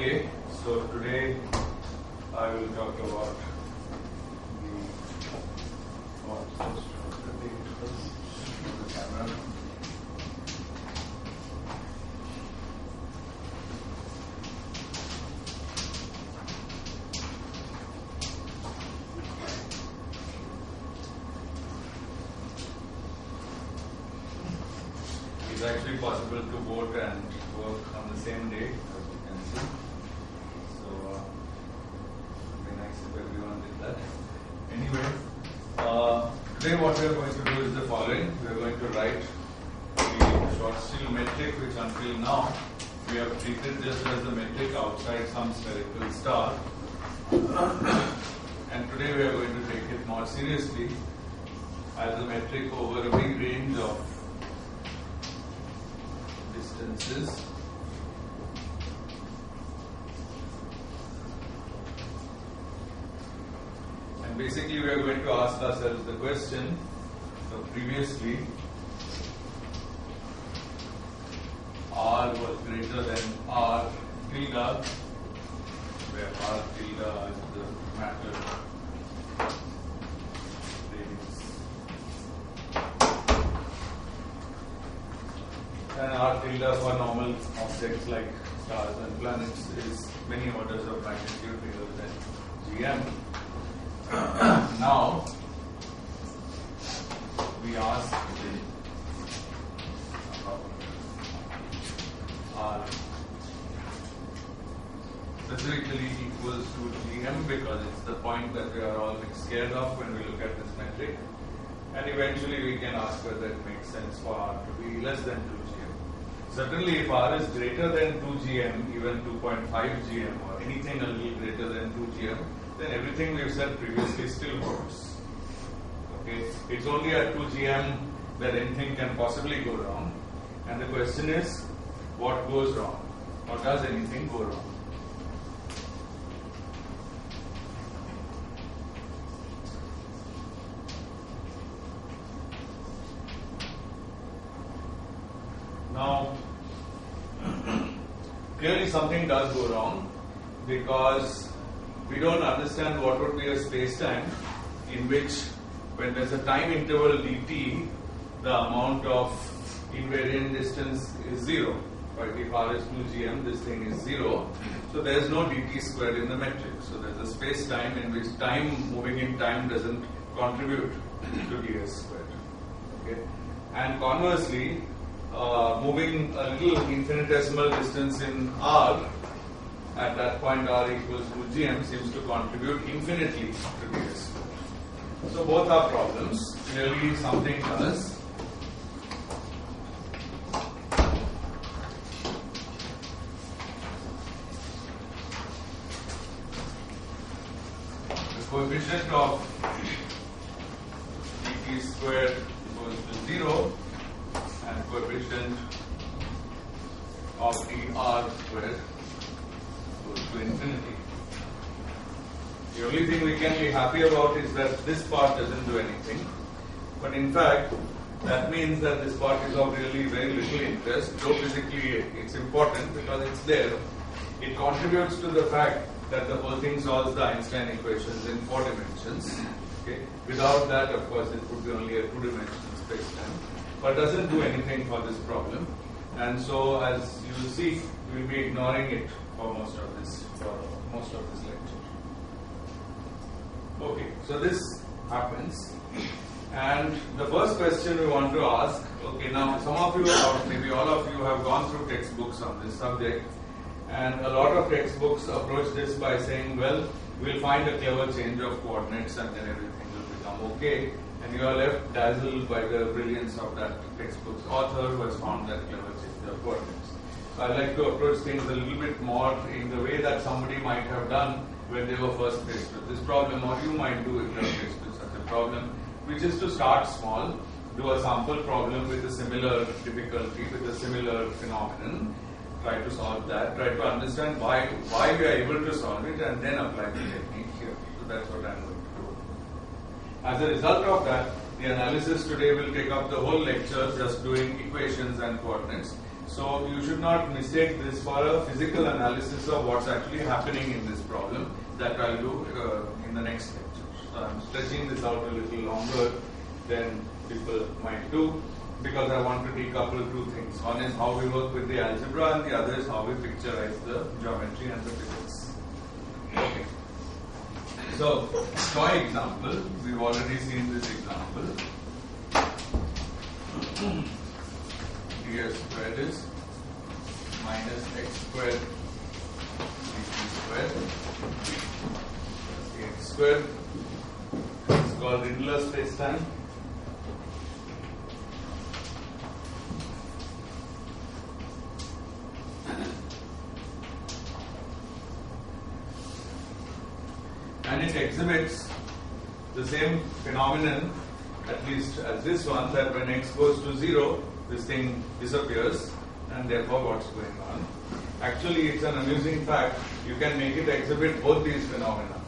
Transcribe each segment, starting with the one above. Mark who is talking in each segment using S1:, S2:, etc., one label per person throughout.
S1: Okay, so today I will talk about the camera. It's actually possible to vote and work on the same day, as you can see. So it would be nice if everyone did that. Anyway, today what we are going to do is the following. We are going to write the short-still metric, which until now we have treated just as the metric outside some spherical star. And today we are going to take it more seriously as a metric over a big range of distances. And basically we are going to ask ourselves the question, so previously R was greater than R tilde, where R tilde is the matter radius, and R tilde for normal objects like stars and planets is many orders of magnitude bigger than GM. Now we ask R specifically equals to GM because it's the point that we are all scared of when we look at this metric, and eventually we can ask whether it makes sense for R to be less than 2 GM. Certainly if R is greater than 2 GM, even 2.5 GM or anything a little greater than 2 GM, then everything we've said previously still holds. Okay, it's only at 2 GM that anything can possibly go wrong, and the question is, what goes wrong, or does anything go wrong? Now, clearly something does go wrong because we don't understand what would be a space-time in which, when there's a time interval dt, the amount of invariant distance is 0. Right? If R is 2 GM, this thing is 0. So there's no dt squared in the metric. So there's a space-time in which time moving in time doesn't contribute to ds squared. Okay? And conversely, moving a little infinitesimal distance in R, at that point R equals 2 GM, seems to contribute infinitely to ds. So both are problems. Clearly something does. The coefficient of dt squared equals to 0 and coefficient of dr squared to infinity. The only thing we can be happy about is that this part doesn't do anything, but in fact that means that this part is of really very little interest, though physically it's important because it's there. It contributes to the fact that the whole thing solves the Einstein equations in 4 dimensions. Okay. Without that, of course, it would be only a 2-dimensional space-time, but doesn't do anything for this problem, and so as you will see, we will be ignoring it for most of this lecture. Okay, so this happens, and the first question we want to ask, okay, now some of you, or maybe all of you, have gone through textbooks on this subject, and a lot of textbooks approach this by saying, well, we'll find a clever change of coordinates and then everything will become okay, and you are left dazzled by the brilliance of that textbook's author who has found that clever change of coordinates. So I like to approach things a little bit more in the way that somebody might have done when they were first faced with this problem, or you might do if you are faced with such a problem, which is to start small, do a sample problem with a similar difficulty, with a similar phenomenon, try to solve that, try to understand why we are able to solve it, and then apply the technique here. So that's what I'm going to do. As a result of that, the analysis today will take up the whole lecture just doing equations and coordinates. So you should not mistake this for a physical analysis of what's actually happening in this problem that I'll do in the next lecture. So I'm stretching this out a little longer than people might do because I want to decouple two things. One is how we work with the algebra and the other is how we picturize the geometry and the physics. Okay. So, toy example, we've already seen this example. ds squared is minus x squared dt squared plus x squared. It's called Rindler spacetime. And it exhibits the same phenomenon, at least as this one, that when x goes to 0, this thing disappears, and therefore what's going on? Actually, it's an amusing fact. You can make it exhibit both these phenomena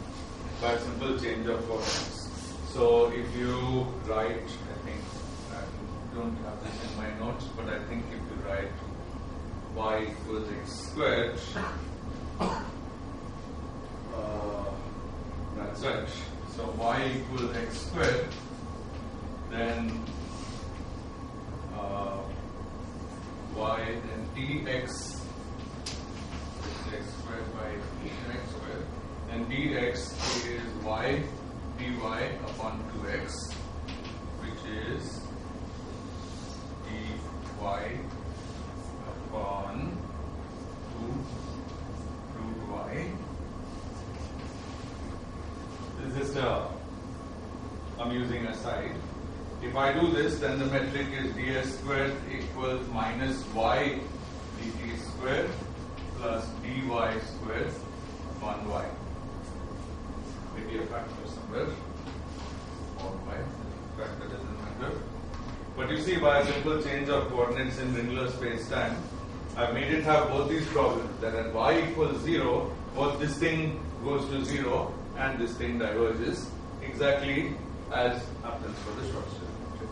S1: by a simple change of coordinates. So if you write, I think, I don't have this in my notes, but I think if you write y equals x squared, that's right. So y equals x squared, then dx is x squared by x squared, and dx is y dy upon 2x, which is dy upon 2 root y. This is just a amusing aside. If I do this, then the metric is ds squared equals minus y dt squared plus dy squared upon y. Maybe a factor somewhere, or y. Factor doesn't matter. But you see, by a simple change of coordinates in Rindler spacetime, I've made it have both these problems. That at y equals 0, both this thing goes to 0 and this thing diverges exactly as happens for the Schwarzschild metric.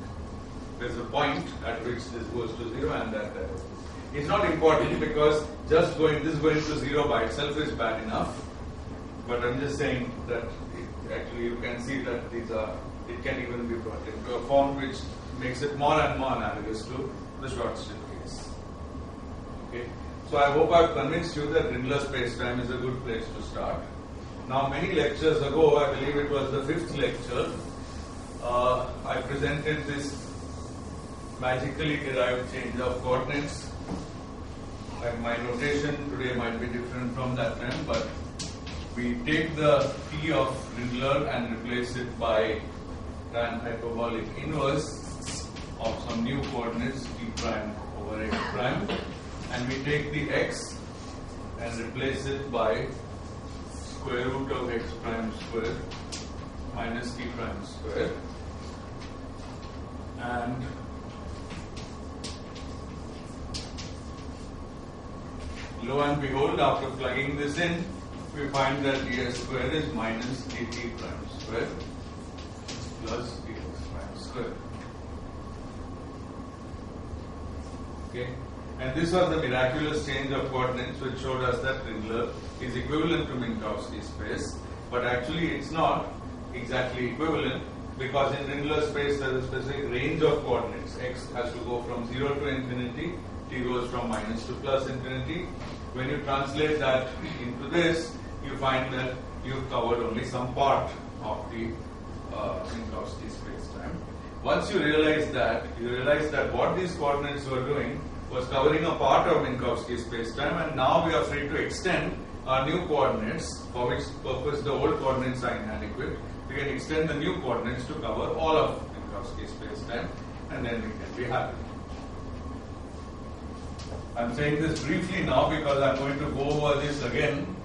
S1: There's a point at which this goes to 0 and that diverges. It's not important because just this going to 0 by itself is bad enough. But I'm just saying that actually you can see that it can even be brought into a form which makes it more and more analogous to the Schwarzschild case. Okay. So I hope I've convinced you that Rindler spacetime is a good place to start. Now, many lectures ago, I believe it was the 5th lecture, I presented this magically derived change of coordinates. And my notation today might be different from that time, but we take the T of Rindler and replace it by tan hyperbolic inverse of some new coordinates T prime over x prime, and we take the x and replace it by square root of x prime squared minus t prime squared, and lo and behold, after plugging this in, we find that ds squared is minus dt prime squared plus dx prime squared. Okay, and this was the miraculous change of coordinates which showed us that Rindler is equivalent to Minkowski space, but actually it's not exactly equivalent because in Rindler space there is a specific range of coordinates. X has to go from 0 to infinity, t goes from minus to plus infinity. When you translate that into this, you find that you've covered only some part of the Minkowski space-time. Once you realize that what these coordinates were doing was covering a part of Minkowski space-time, and now we are free to extend our new coordinates, for which purpose the old coordinates are inadequate. We can extend the new coordinates to cover all of Minkowski space-time, and then we can be happy. I'm saying this briefly now because I'm going to go over this again.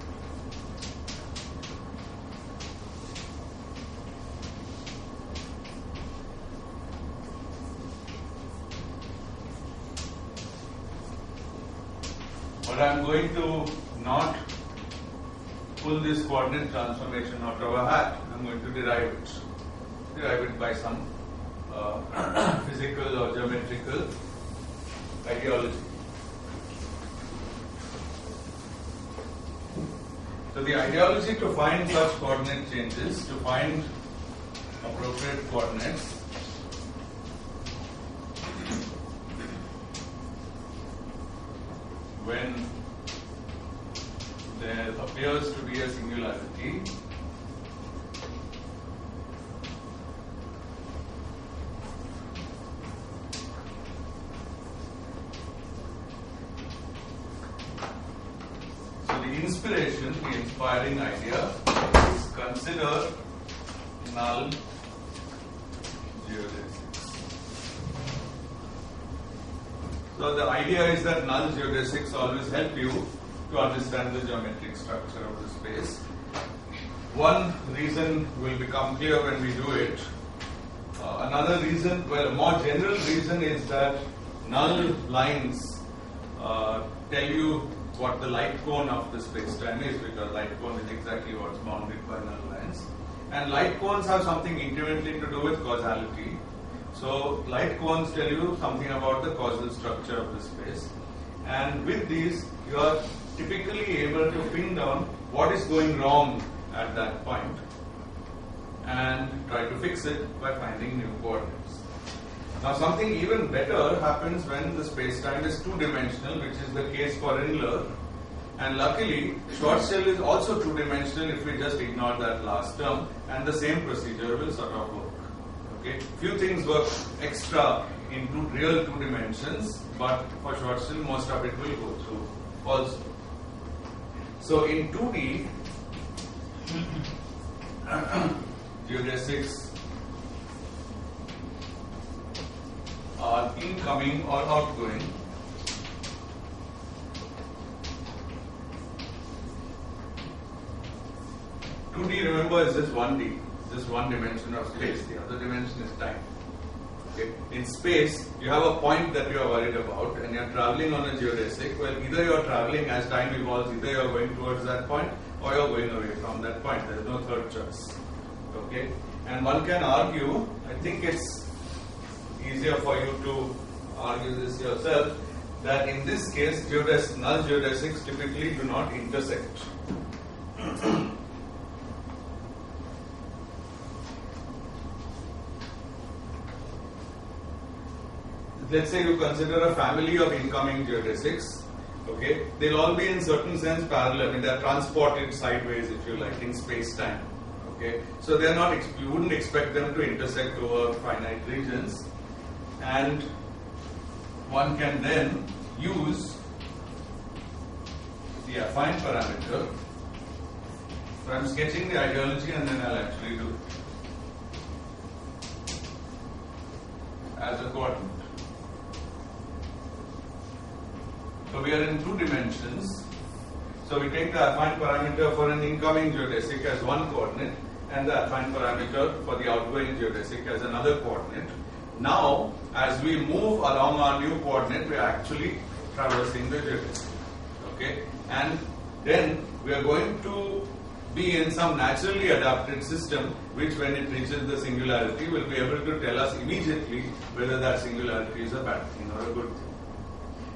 S1: But I'm going to not pull this coordinate transformation out of a hat. I'm going to derive it by some physical or geometrical ideology. the ideology to find such coordinate changes, to find appropriate coordinates, when there appears to be a singularity, inspiration, the inspiring idea is consider null geodesics. So the idea is that null geodesics always help you to understand the geometric structure of the space. One reason will become clear when we do it. Another reason, well, a more general reason is that null lines tell you what the light cone of the space-time is, because light cone is exactly what's bounded by null lines. And light cones have something intimately to do with causality. So light cones tell you something about the causal structure of the space. And with these, you are typically able to pin down what is going wrong at that point and try to fix it by finding new coordinates. Now something even better happens when the space-time is two-dimensional, which is the case for Inler. And luckily, Schwarzschild is also two-dimensional if we just ignore that last term, and the same procedure will sort of work. Okay, few things work extra in real two dimensions, but for Schwarzschild most of it will go through also. So in 2D, geodesics are incoming or outgoing. Remember, is just 1D, just one dimension of space. The other dimension is time. Okay. In space, you have a point that you are worried about, and you are traveling on a geodesic. Well, either you are traveling as time evolves, either you are going towards that point, or you are going away from that point. There is no third choice. Okay. And one can argue, I think it's easier for you to argue this yourself, that in this case, null geodesics typically do not intersect. Let's say you consider a family of incoming geodesics. Okay, they'll all be in certain sense parallel. I mean, they're transported sideways, if you like, in space-time. Okay, so they're not. You wouldn't expect them to intersect over finite regions, and one can then use the affine parameter. So I'm sketching the ideology, and then I'll actually do it as a coordinate. So we are in two dimensions. So we take the affine parameter for an incoming geodesic as one coordinate, and the affine parameter for the outgoing geodesic as another coordinate. Now, as we move along our new coordinate, we are actually traversing the geodesic. Okay, and then we are going to be in some naturally adapted system, which, when it reaches the singularity, will be able to tell us immediately whether that singularity is a bad thing or a good thing.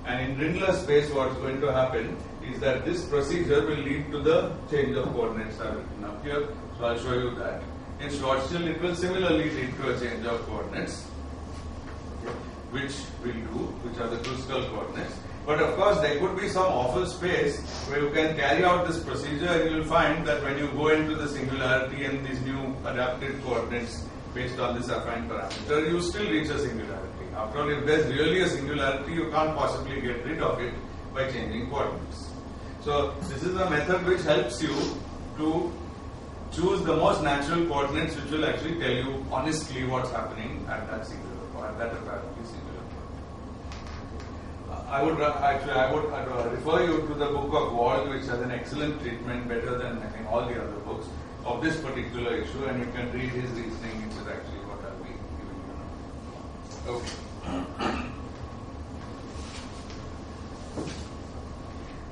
S1: And in Rindler space, what's going to happen is that this procedure will lead to the change of coordinates I've written up here. So I'll show you that. In Schwarzschild, it will similarly lead to a change of coordinates, which we'll do, which are the critical coordinates. But of course, there could be some awful space where you can carry out this procedure, and you'll find that when you go into the singularity and these new adapted coordinates based on this affine parameter, you still reach a singularity. After all, if there's really a singularity, you can't possibly get rid of it by changing coordinates. So this is a method which helps you to choose the most natural coordinates, which will actually tell you honestly what's happening at that singular or at that apparently singular point. I would refer you to the book of Wald, which has an excellent treatment, better than I think all the other books, of this particular issue, and you can read his reasoning, which is actually what I'll be giving you now. Okay.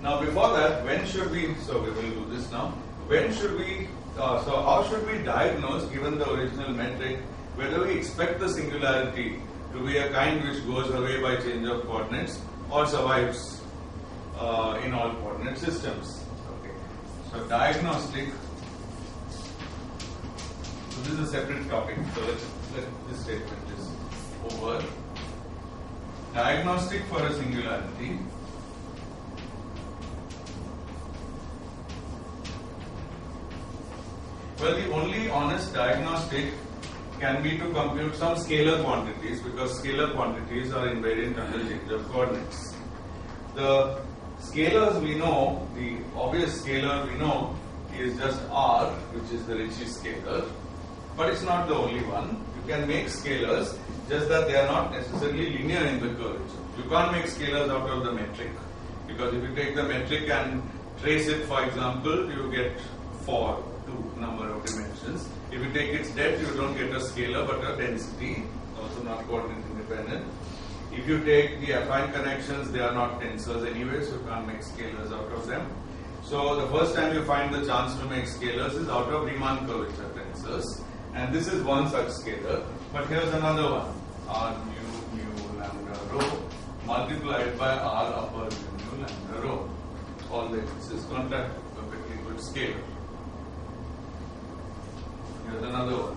S1: Now before that, when should we, so we will do this now, when should we, so how should we diagnose, given the original metric, whether we expect the singularity to be a kind which goes away by change of coordinates or survives in all coordinate systems? Okay. So diagnostic. So this is a separate topic. So let this statement is over. Diagnostic for a singularity. Well, the only honest diagnostic can be to compute some scalar quantities, because scalar quantities are invariant under change of coordinates. The scalars we know, the obvious scalar we know is just R, which is the Ricci scalar, but it's not the only one. You can make scalars, just that they are not necessarily linear in the curvature. You can't make scalars out of the metric, because if you take the metric and trace it, for example, you get 4 to number of dimensions. If you take its depth, you don't get a scalar but a density, also not coordinate independent. If you take the affine connections, they are not tensors anyway, so you can't make scalars out of them. So the first time you find the chance to make scalars is out of Riemann curvature tensors, and this is one such scalar. But here's another one: R mu lambda rho multiplied by R upper mu lambda rho. All this is contact perfectly good scalar. Here's another one.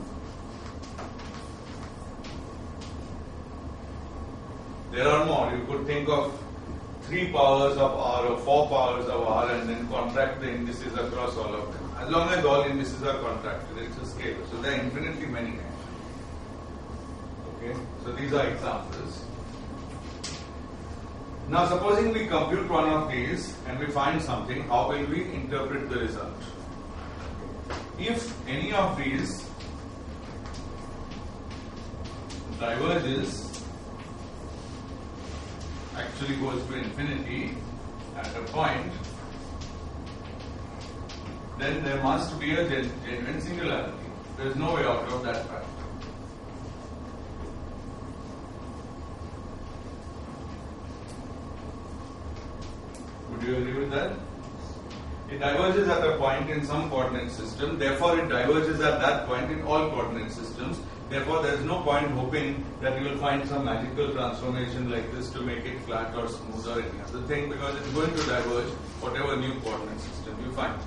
S1: There are more. You could think of 3 powers of R or 4 powers of R and then contract the indices across all of them. As long as all indices are contracted, it's a scalar. So there are infinitely many actually. Okay, so these are examples. Now supposing we compute one of these and we find something, how will we interpret the result? If any of these diverges, actually goes to infinity at a point, then there must be a genuine singularity. There is no way out of that fact. Would you agree with that? It diverges at a point in some coordinate system, therefore it diverges at that point in all coordinate systems. Therefore, there is no point hoping that you will find some magical transformation like this to make it flat or smooth or any other thing, because it's going to diverge whatever new coordinate system you find.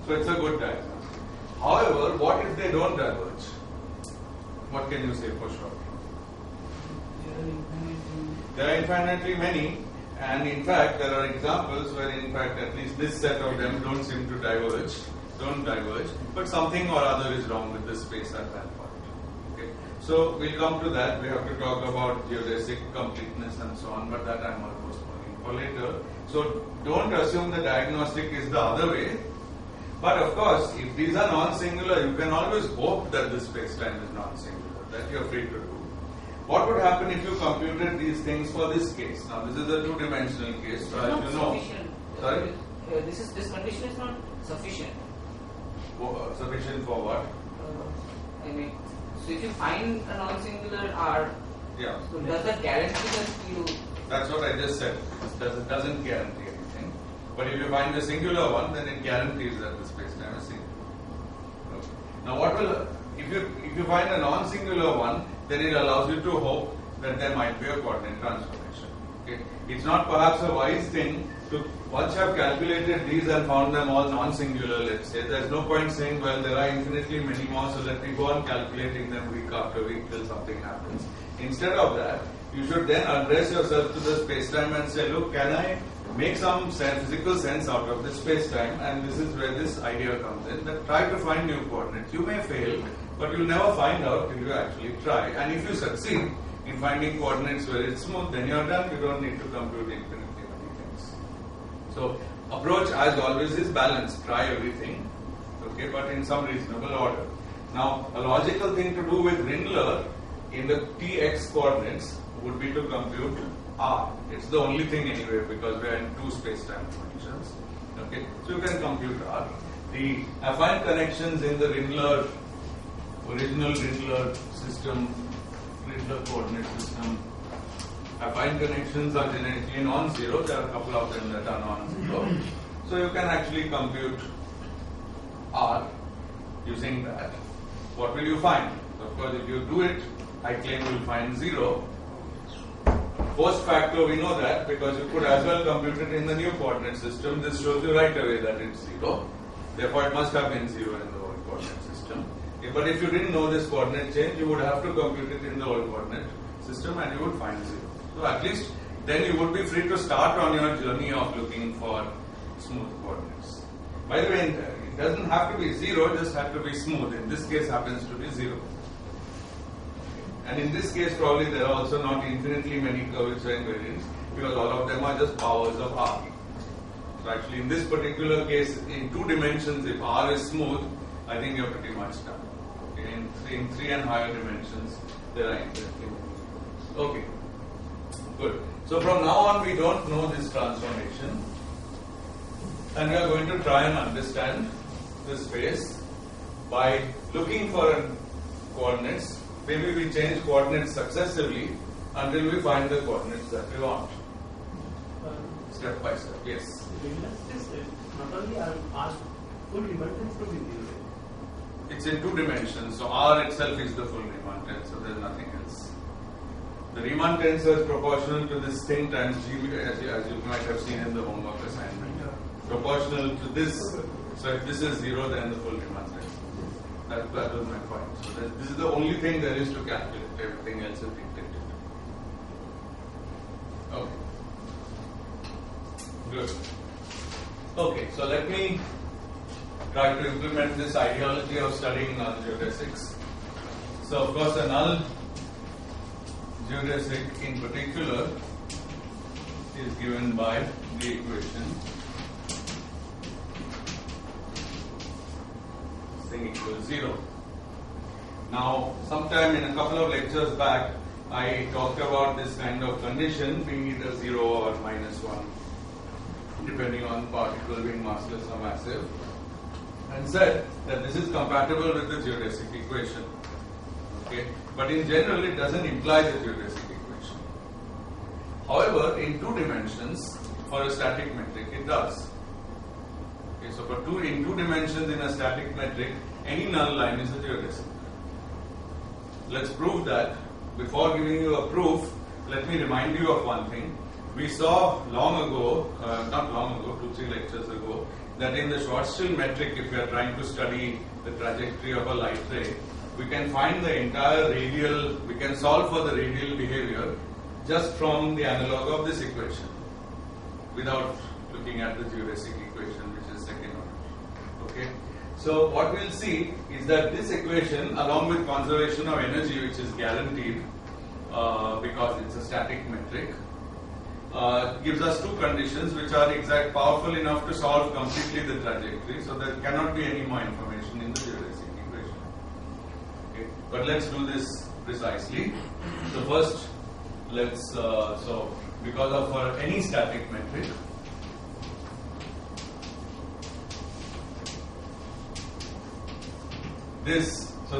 S1: So it's a good diagnostic. However, what if they don't diverge? What can you say for sure? There are infinitely many, and in fact there are examples where in fact at least this set of them don't seem to diverge, but something or other is wrong with the space at that point. So we'll come to that. We have to talk about geodesic completeness and so on, but that I'm postponing for later. So don't assume the diagnostic is the other way. But of course, if these are non-singular, you can always hope that the space-time is non-singular. That you're free to do. What would happen if you computed these things for this case? Now this is a 2-dimensional case, so as you know.
S2: Sufficient.
S1: Sorry?
S2: This condition is not sufficient.
S1: Sufficient for what?
S2: I mean, so if you find a non-singular R,
S1: yeah.
S2: So does that guarantee that you?
S1: That's what I just said. It doesn't guarantee anything. But if you find a singular one, then it guarantees that the space-time is singular. Okay. Now, what will if you find a non-singular one, then it allows you to hope that there might be a coordinate transformation. Okay. It's not perhaps a wise thing to, once you have calculated these and found them all non-singular, let's say, there's no point saying, well, there are infinitely many more, so let me go on calculating them week after week till something happens. Instead of that, you should then address yourself to the space-time and say, look, can I make some physical sense out of this space-time? And this is where this idea comes in, that try to find new coordinates. You may fail, but you'll never find out till you actually try. And if you succeed in finding coordinates where it's smooth, then you're done. You don't need to compute infinitely many things. So, approach as always is balanced. Try everything, okay, but in some reasonable order. Now, a logical thing to do with Rindler in the Tx coordinates would be to compute R. It's the only thing anyway, because we are in 2 space-time dimensions. Okay, so you can compute R. The affine connections in the Rindler, original Rindler system, Rindler coordinate system, affine connections are generically non-zero. There are a couple of them that are non-zero. So you can actually compute R using that. What will you find? Of course, if you do it, I claim you will find 0. Post facto, we know that because you could as well compute it in the new coordinate system. This shows you right away that it's 0. Therefore, it must have been 0 in the old coordinate system. But if you didn't know this coordinate change, you would have to compute it in the old coordinate system and you would find 0. So at least then you would be free to start on your journey of looking for smooth coordinates. By the way, it doesn't have to be 0, it just has to be smooth. In this case happens to be 0. And in this case probably there are also not infinitely many curvature invariants because all of them are just powers of R. So actually in this particular case, in 2 dimensions, if R is smooth, I think you're pretty much done. Okay. In 3 and higher dimensions, there are infinitely many. Okay, good. So from now on we don't know this transformation and we are going to try and understand this space by looking for coordinates. Maybe we change coordinates successively until we find the coordinates that we want. Step by step, yes.
S3: Not only are asked full Riemann tensor to be 0.
S1: It's in 2 dimensions, so R itself is the full Riemann tensor, so there's nothing else. The Riemann tensor is proportional to this thing times G, as you might have seen in the homework assignment. Proportional to this, so if this is 0, then the full Riemann tensor. That was my point. So this is the only thing there is to calculate, everything else is dictated. Okay. Good. Okay, so let me try to implement this ideology of studying null geodesics. So of course a null geodesic in particular is given by the equation thing equals 0. Now sometime in a couple of lectures back I talked about this kind of condition being either 0 or -1 depending on particle being massless or massive, and said that this is compatible with the geodesic equation. Okay, but in general it doesn't imply the geodesic equation. However, in 2 dimensions for a static metric it does. Okay, so in 2 dimensions in a static metric, any null line is a geodesic. Let's prove that. Before giving you a proof, let me remind you of one thing. We saw long ago, not long ago, 2-3 lectures ago, that in the Schwarzschild metric, if we are trying to study the trajectory of a light ray, we can find the entire radial, we can solve for the radial behavior just from the analog of this equation without looking at the geodesic equation, which is second order. Okay? So what we'll see is that this equation, along with conservation of energy, which is guaranteed because it's a static metric, gives us 2 conditions which are powerful enough to solve completely the trajectory, so there cannot be any more information in the geodesic equation. Okay, but let's do this precisely. So first, let's because of for any static metric,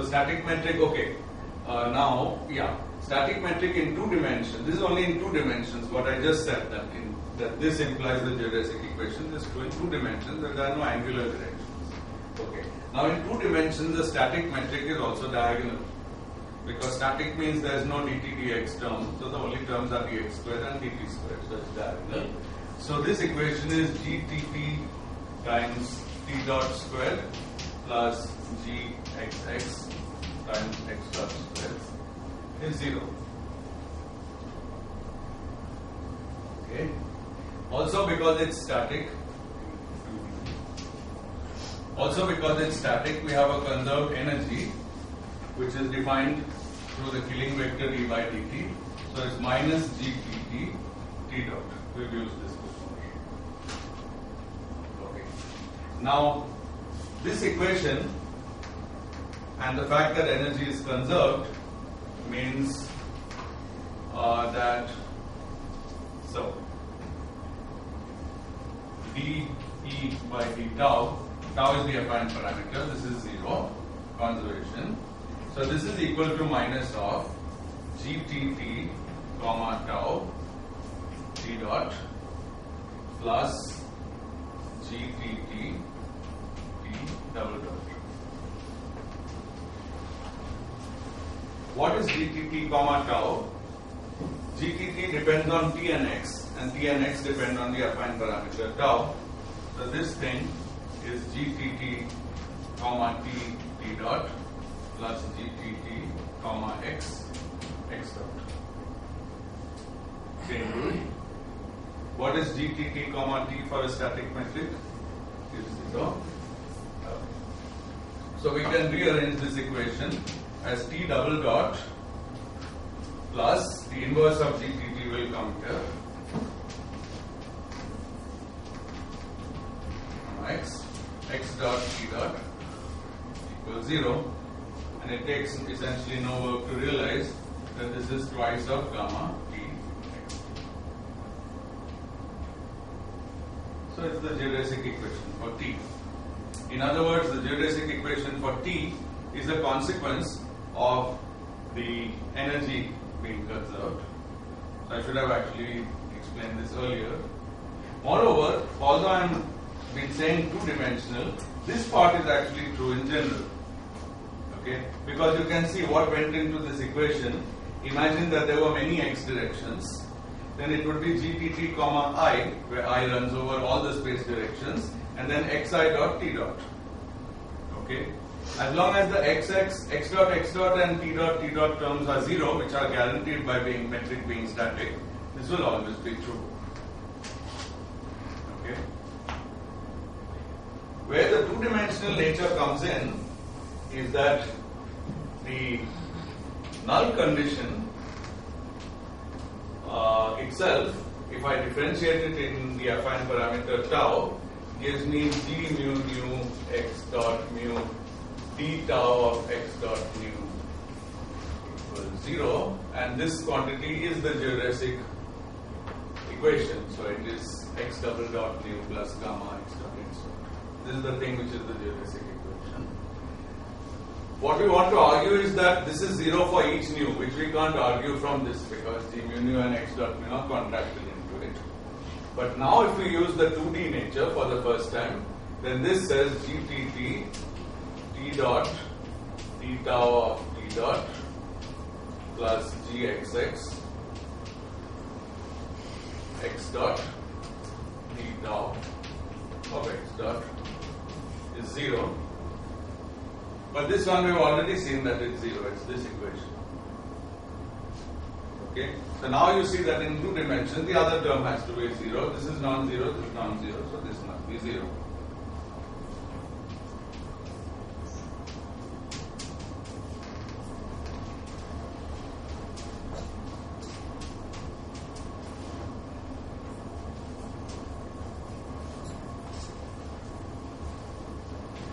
S1: static metric. Okay, static metric in 2 dimensions. This is only in 2 dimensions. What I just said that this implies the geodesic equation. This is in 2 dimensions. There are no angular directions. Okay. Now in 2 dimensions, the static metric is also diagonal because static means there is no dt dx term. So the only terms are dx squared and dt squared. So it's diagonal. So this equation is gtt times t dot squared plus gxx times x dot squared is 0. Okay. Also because it's static, we have a conserved energy which is defined through the Killing vector E by dt. So it's minus gtt t dot. We've used this before. Okay. Now this equation and the fact that energy is conserved means that dE by d tau is the affine parameter, this is 0, conservation. So this is equal to minus of gtt comma tau t dot plus gtt t double dot. What is gtt comma tau? Gtt depends on t and x depend on the affine parameter tau. So this thing is gtt comma t t dot plus gtt comma x x dot. Same rule. What is gtt comma t for a static metric? Is 0. So we can rearrange this equation as t double dot plus the inverse of gtt will come here. X dot t dot equals 0, and it takes essentially no work to realize that this is twice of gamma t x. So it's the geodesic equation for t. In other words, the geodesic equation for t is a consequence of the energy being conserved. So I should have actually explained this earlier. Moreover, although I am been saying two-dimensional, this part is actually true in general. Okay, because you can see what went into this equation. Imagine that there were many x directions. Then it would be gtt comma I, where I runs over all the space directions, and then xi dot t dot. Okay, as long as the x dot and t dot terms are 0, which are guaranteed by being metric being static, this will always be true. Okay. Where the two-dimensional nature comes in is that the null condition itself, if I differentiate it in the affine parameter tau, gives me g mu nu x dot mu d tau of x dot mu equals 0, and this quantity is the geodesic equation. So it is x double dot mu plus gamma x dot x dot. This is the thing which is the geodesic equation. What we want to argue is that this is 0 for each nu, which we can't argue from this because g mu nu and x dot mu are contracted into it. But now if we use the 2D nature for the first time, then this says gtt t dot t tau of t dot plus gxx x dot t tau of x dot is 0. But this one we have already seen that it's 0, it's this equation. Okay, so now you see that in two dimensions the other term has to be 0. This is non-zero, this is non-zero, so this must be 0.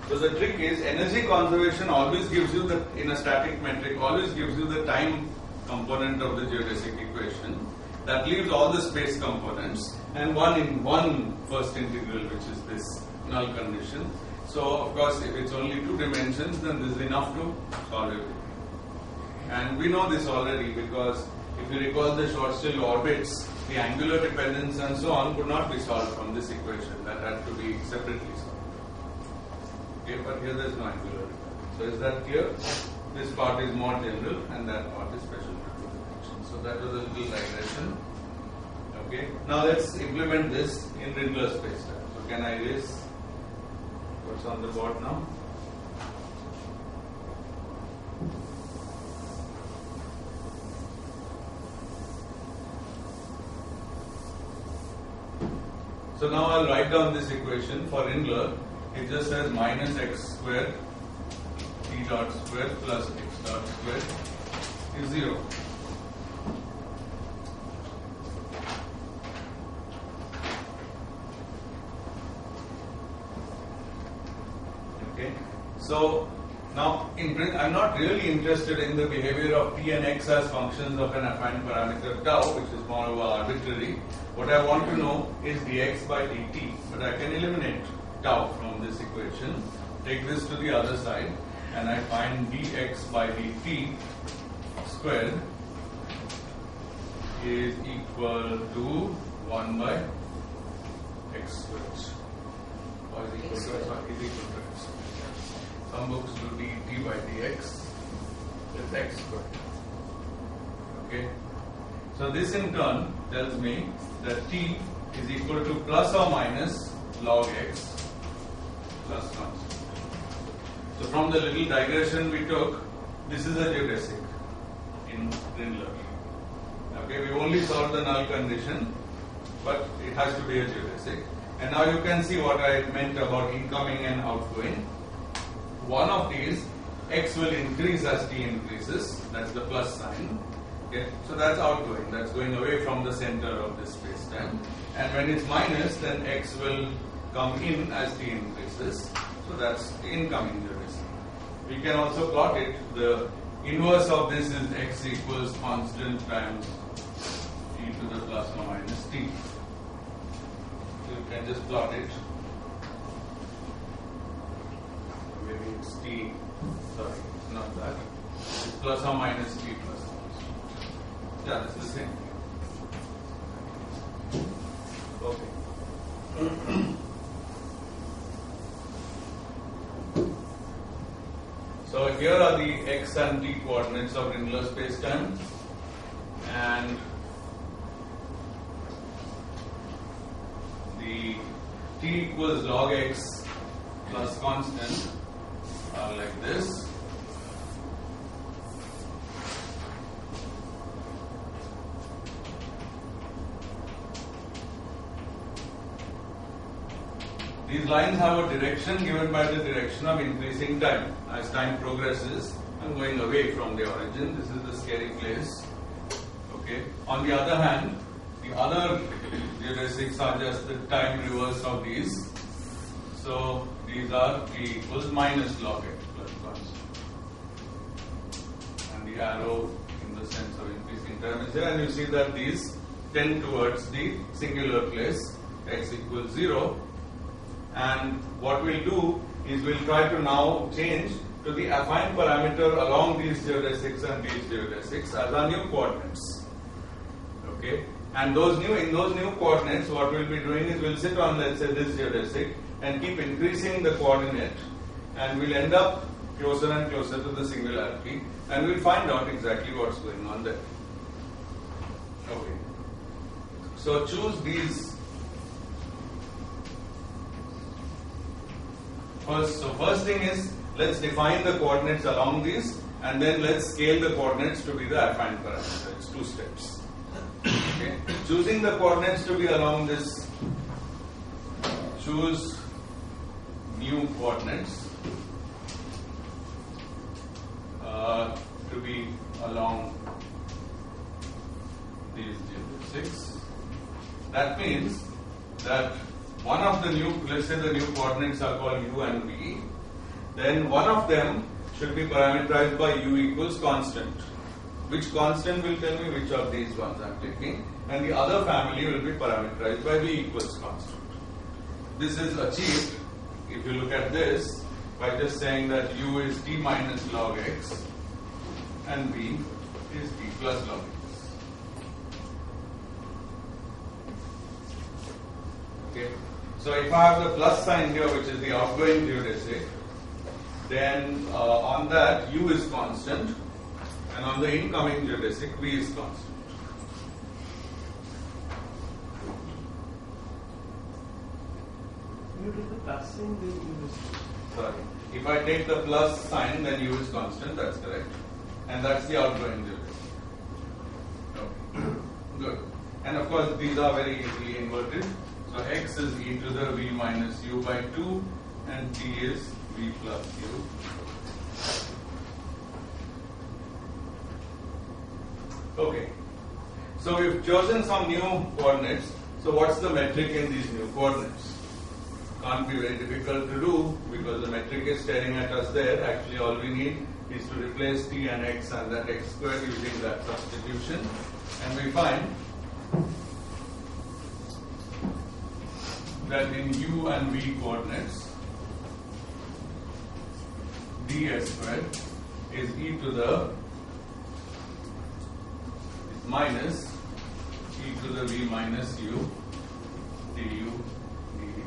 S1: So the trick is energy conservation always gives you the, in a static metric, always gives you the time component of the geodesic equation. That leaves all the space components and one first integral, which is this null condition. So of course if it's only two dimensions, then this is enough to solve it. And we know this already because if you recall the Schwarzschild orbits, the angular dependence and so on could not be solved from this equation. That had to be separately solved. Okay, but here there is no angular dependence. So is that clear? This part is more general and that part is special to two dimensions. So that was a little digression. Okay. Now let's implement this in Rindler spacetime. So can I erase what's on the board now? So now I'll write down this equation for Rindler. It just says minus x squared t dot squared plus x dot squared is 0. Okay. So now I'm not really interested in the behavior of t and x as functions of an affine parameter tau, which is more of arbitrary. What I want to know is dx by dt, but I can eliminate tau from this equation, take this to the other side, and I find dx by dt squared is equal to 1 by x squared. Or is equal to x. Some books do dt by dx with x squared. Okay. So this in turn tells me that t is equal to plus or minus log x plus constant. So from the little digression we took, this is a geodesic in Rindler. Okay, we only solved the null condition, but it has to be a geodesic. And now you can see what I meant about incoming and outgoing. One of these, x will increase as t increases, that's the plus sign. Okay, so that's outgoing, that's going away from the center of this space-time. And when it's minus, then x will come in as t increases, so that's the incoming geodesic. We can also plot it. The inverse of this is x equals constant times t to the plus or minus t. So you can just plot it. Maybe it's t, sorry, not that. It's plus or minus t plus. Yeah, that's the same. Okay. So here are the x and t coordinates of Rindler spacetime, and the t equals log x plus constant are like this. These lines have a direction given by the direction of increasing time. As time progresses, I'm going away from the origin. This is the scary place. Okay. On the other hand, the other geodesics are just the time reverse of these. So these are t equals minus log x plus constant. And the arrow in the sense of increasing time is here. And you see that these tend towards the singular place, x equals 0. And what we'll do is we'll try to now change to the affine parameter along these geodesics and these geodesics as our new coordinates. Okay, and in those new coordinates, what we'll be doing is we'll sit on, let's say, this geodesic and keep increasing the coordinate, and we'll end up closer and closer to the singularity, and we'll find out exactly what's going on there. Okay, so choose these. First thing is, let's define the coordinates along these, and then let's scale the coordinates to be the affine parameter. It's 2 steps. Okay. Choosing the coordinates to be along this, choose new coordinates to be along these geodesics. That means that one of the new, let's say the new coordinates are called u and v, then one of them should be parameterized by u equals constant. Which constant will tell me which of these ones I am taking, and the other family will be parameterized by v equals constant. This is achieved, if you look at this, by just saying that u is t minus log x and v is t plus log x. Okay. So if I have the plus sign here, which is the outgoing geodesic, then on that u is constant, and on the incoming geodesic v is constant.
S3: You take the plus sign, then u is.
S1: Sorry. If I take the plus sign, then u is constant, that's correct. And that's the outgoing geodesic. Okay. Good. And of course, these are very easily inverted. So x is e to the v minus u by 2, and t is v plus u. Okay. So we've chosen some new coordinates. So what's the metric in these new coordinates? Can't be very difficult to do because the metric is staring at us there. Actually, all we need is to replace t and x and that x squared using that substitution, and we find that in u and v coordinates, ds squared is e to the minus e to the v minus u du dd.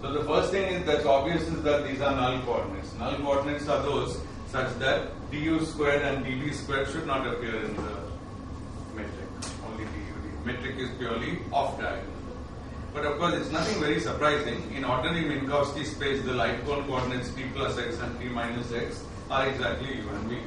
S1: So the first thing is that's obvious is that these are null coordinates. Null coordinates are those such that du squared and dv squared should not appear in the metric. Only du. Metric is purely off diagonal. But of course, it's nothing very surprising. In ordinary Minkowski space, the light cone coordinates t plus x and t minus x are exactly u and v.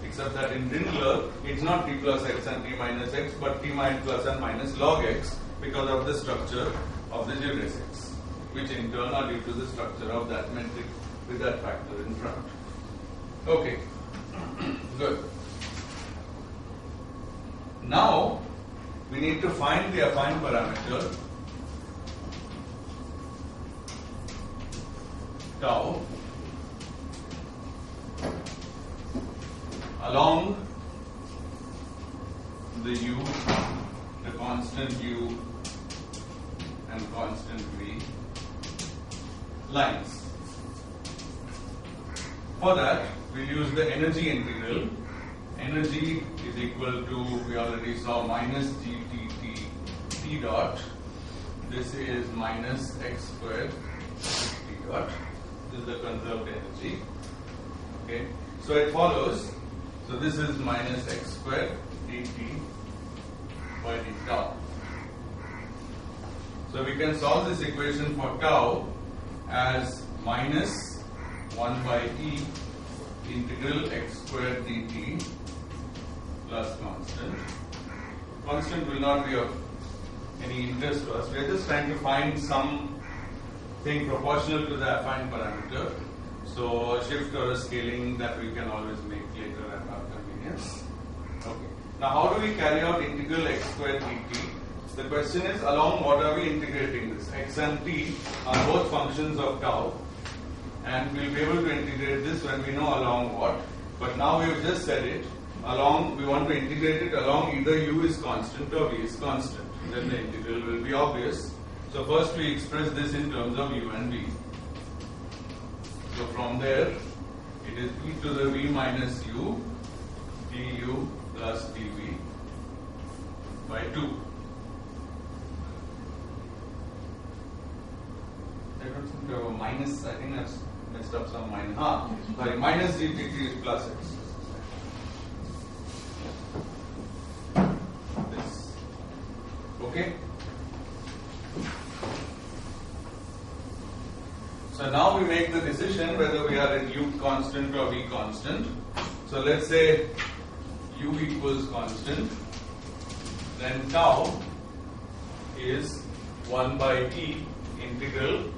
S1: Except that in Dindler, it's not t plus x and t minus x, but t plus and minus log x because of the structure of the geodesics, which in turn are due to the structure of that metric with that factor in front. Okay, good. Now, we need to find the affine parameter tau along the u, the constant u and constant v lines. For that, we'll use the energy integral. Energy is equal to, we already saw, minus GTT T dot. This is minus x squared T dot. This is the conserved energy. Okay, so it follows. So this is minus x squared dt by d tau. So we can solve this equation for tau as minus 1 by e integral x squared dt plus constant. Constant will not be of any interest to us. We are just trying to find something proportional to the affine parameter. So a shift or a scaling that we can always make later at our convenience. Okay. Now how do we carry out integral x squared dt? The question is, along what are we integrating this? X and t are both functions of tau, and we'll be able to integrate this when we know along what. But now we've just said it, along, we want to integrate it along either u is constant or v is constant. Then the integral will be obvious. So first we express this in terms of u and v. So from there, it is e to the v minus u du plus dv by 2. I don't seem to have a minus. I think that's messed up some minus. Sorry, minus ddt is plus x. This. Okay? So now we make the decision whether we are at u constant or v constant. So let's say u equals constant, then tau is 1 by t integral.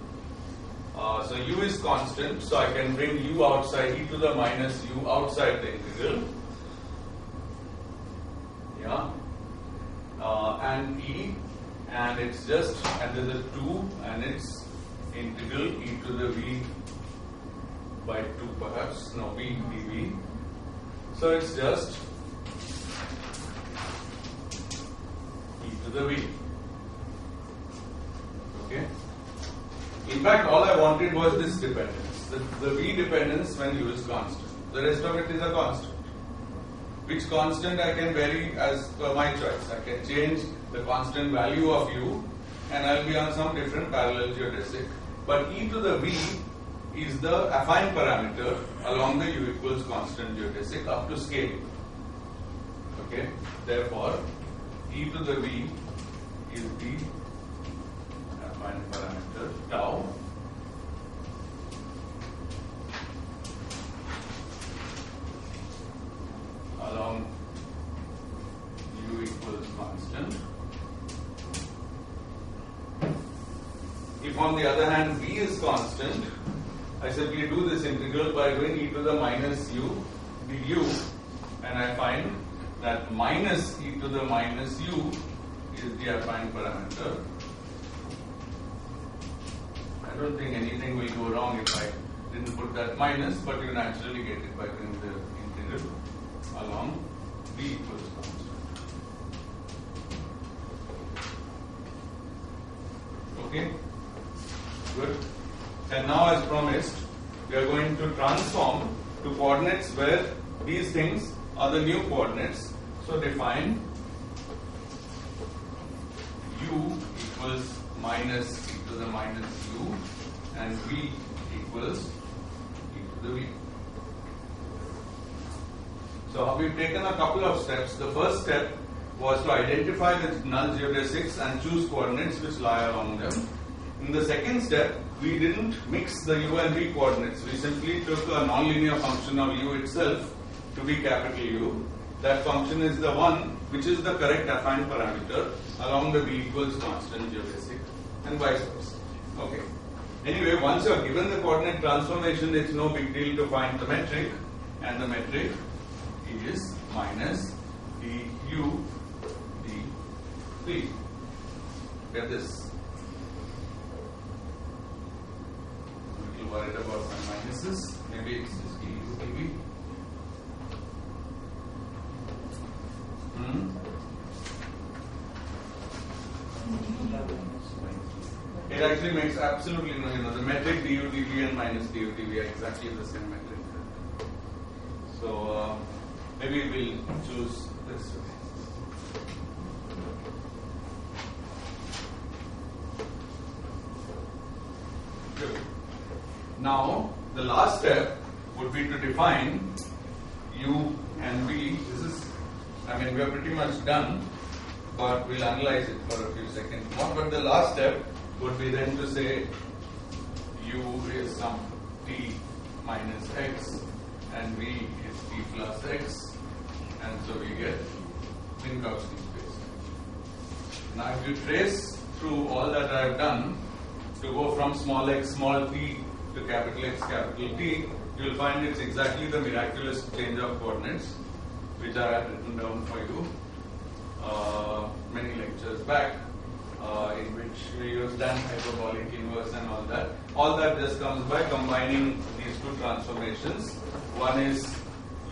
S1: So u is constant, so I can bring u outside, e to the minus u outside the integral. Yeah. And e, and it's just, and there's a 2, and it's integral e to the v by 2 perhaps, no, v dv. So it's just e to the v. Okay. In fact, all I wanted was this dependence, the v dependence when u is constant. The rest of it is a constant. Which constant I can vary as per my choice. I can change the constant value of u, and I'll be on some different parallel geodesic. But e to the v is the affine parameter along the u equals constant geodesic up to scale. Okay. Therefore, e to the v is the affine parameter tau along u equals constant. If on the other hand v is constant, I simply do this integral by doing e to the minus u du, and I find that minus e to the minus u is the affine parameter. I don't think anything will go wrong if I didn't put that minus, but you naturally get it by doing the integral along v equals constant. Okay? Good. And now, as promised, we are going to transform to coordinates where these things are the new coordinates. So define u equals minus e to the minus u and v equals e to the v. So we've taken a couple of steps. The first step was to identify the null geodesics and choose coordinates which lie along them. In the second step, we didn't mix the u and v coordinates. We simply took a nonlinear function of u itself to be capital U. That function is the one which is the correct affine parameter along the v equals constant geodesic, and vice versa. Okay. Anyway, once you are given the coordinate transformation, it's no big deal to find the metric, and the metric is minus du dv. Get this. A little worried about my minuses. Maybe it's just du dv. It actually makes absolutely no, the metric du dv and minus du dv are exactly the same metric. So maybe we'll choose this. Good. Now the last step would be to define u and v. We are pretty much done, but we'll analyze it for a few seconds more. But the last step would be then to say u is some t minus x and v is t plus x, and so we get Minkowski space. Now if you trace through all that I have done to go from small x small t to capital X capital T, you will find it's exactly the miraculous change of coordinates which I had written down for you many lectures back, in which we used an hyperbolic inverse and all that. All that just comes by combining these two transformations. One is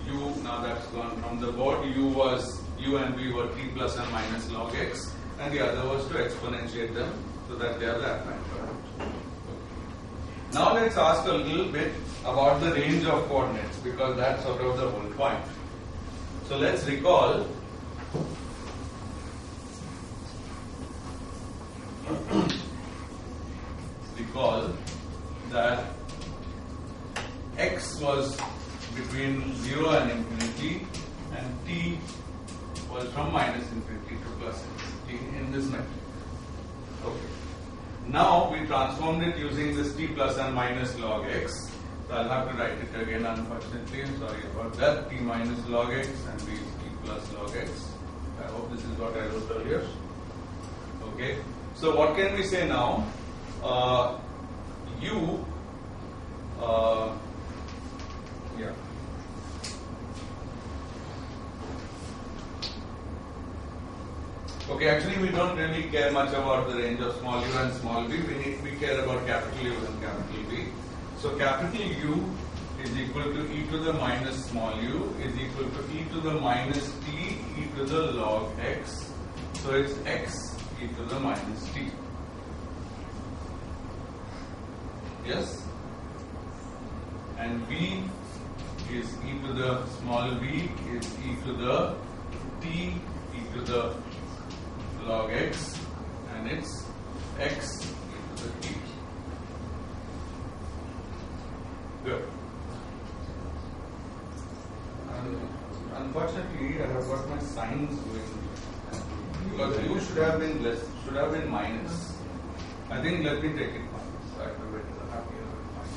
S1: u, now that's gone from the board, u and v were t plus and minus log x, and the other was to exponentiate them so that they are the affine parameter. Now let's ask a little bit about the range of coordinates, because that's sort of the whole point. So let's recall that x was between 0 and infinity and t was from minus infinity to plus infinity in this metric. Okay. Now we transformed it using this t plus and minus log x. So I'll have to write it again, unfortunately. I'm sorry about that. T minus log x and v is t plus log x. I hope this is what I wrote earlier. Okay. So what can we say now? Okay, actually we don't really care much about the range of small u and small v. We care about capital U and capital V. So capital U is equal to e to the minus small u is equal to e to the minus t e to the log x. So it's x e to the minus t. Yes? And v is e to the small v is e to the t e to the log x, and it's x e to the t. Good. And unfortunately, I have got my signs going because u should have been less, should have been minus. I think let me take it minus. I have to have here minus.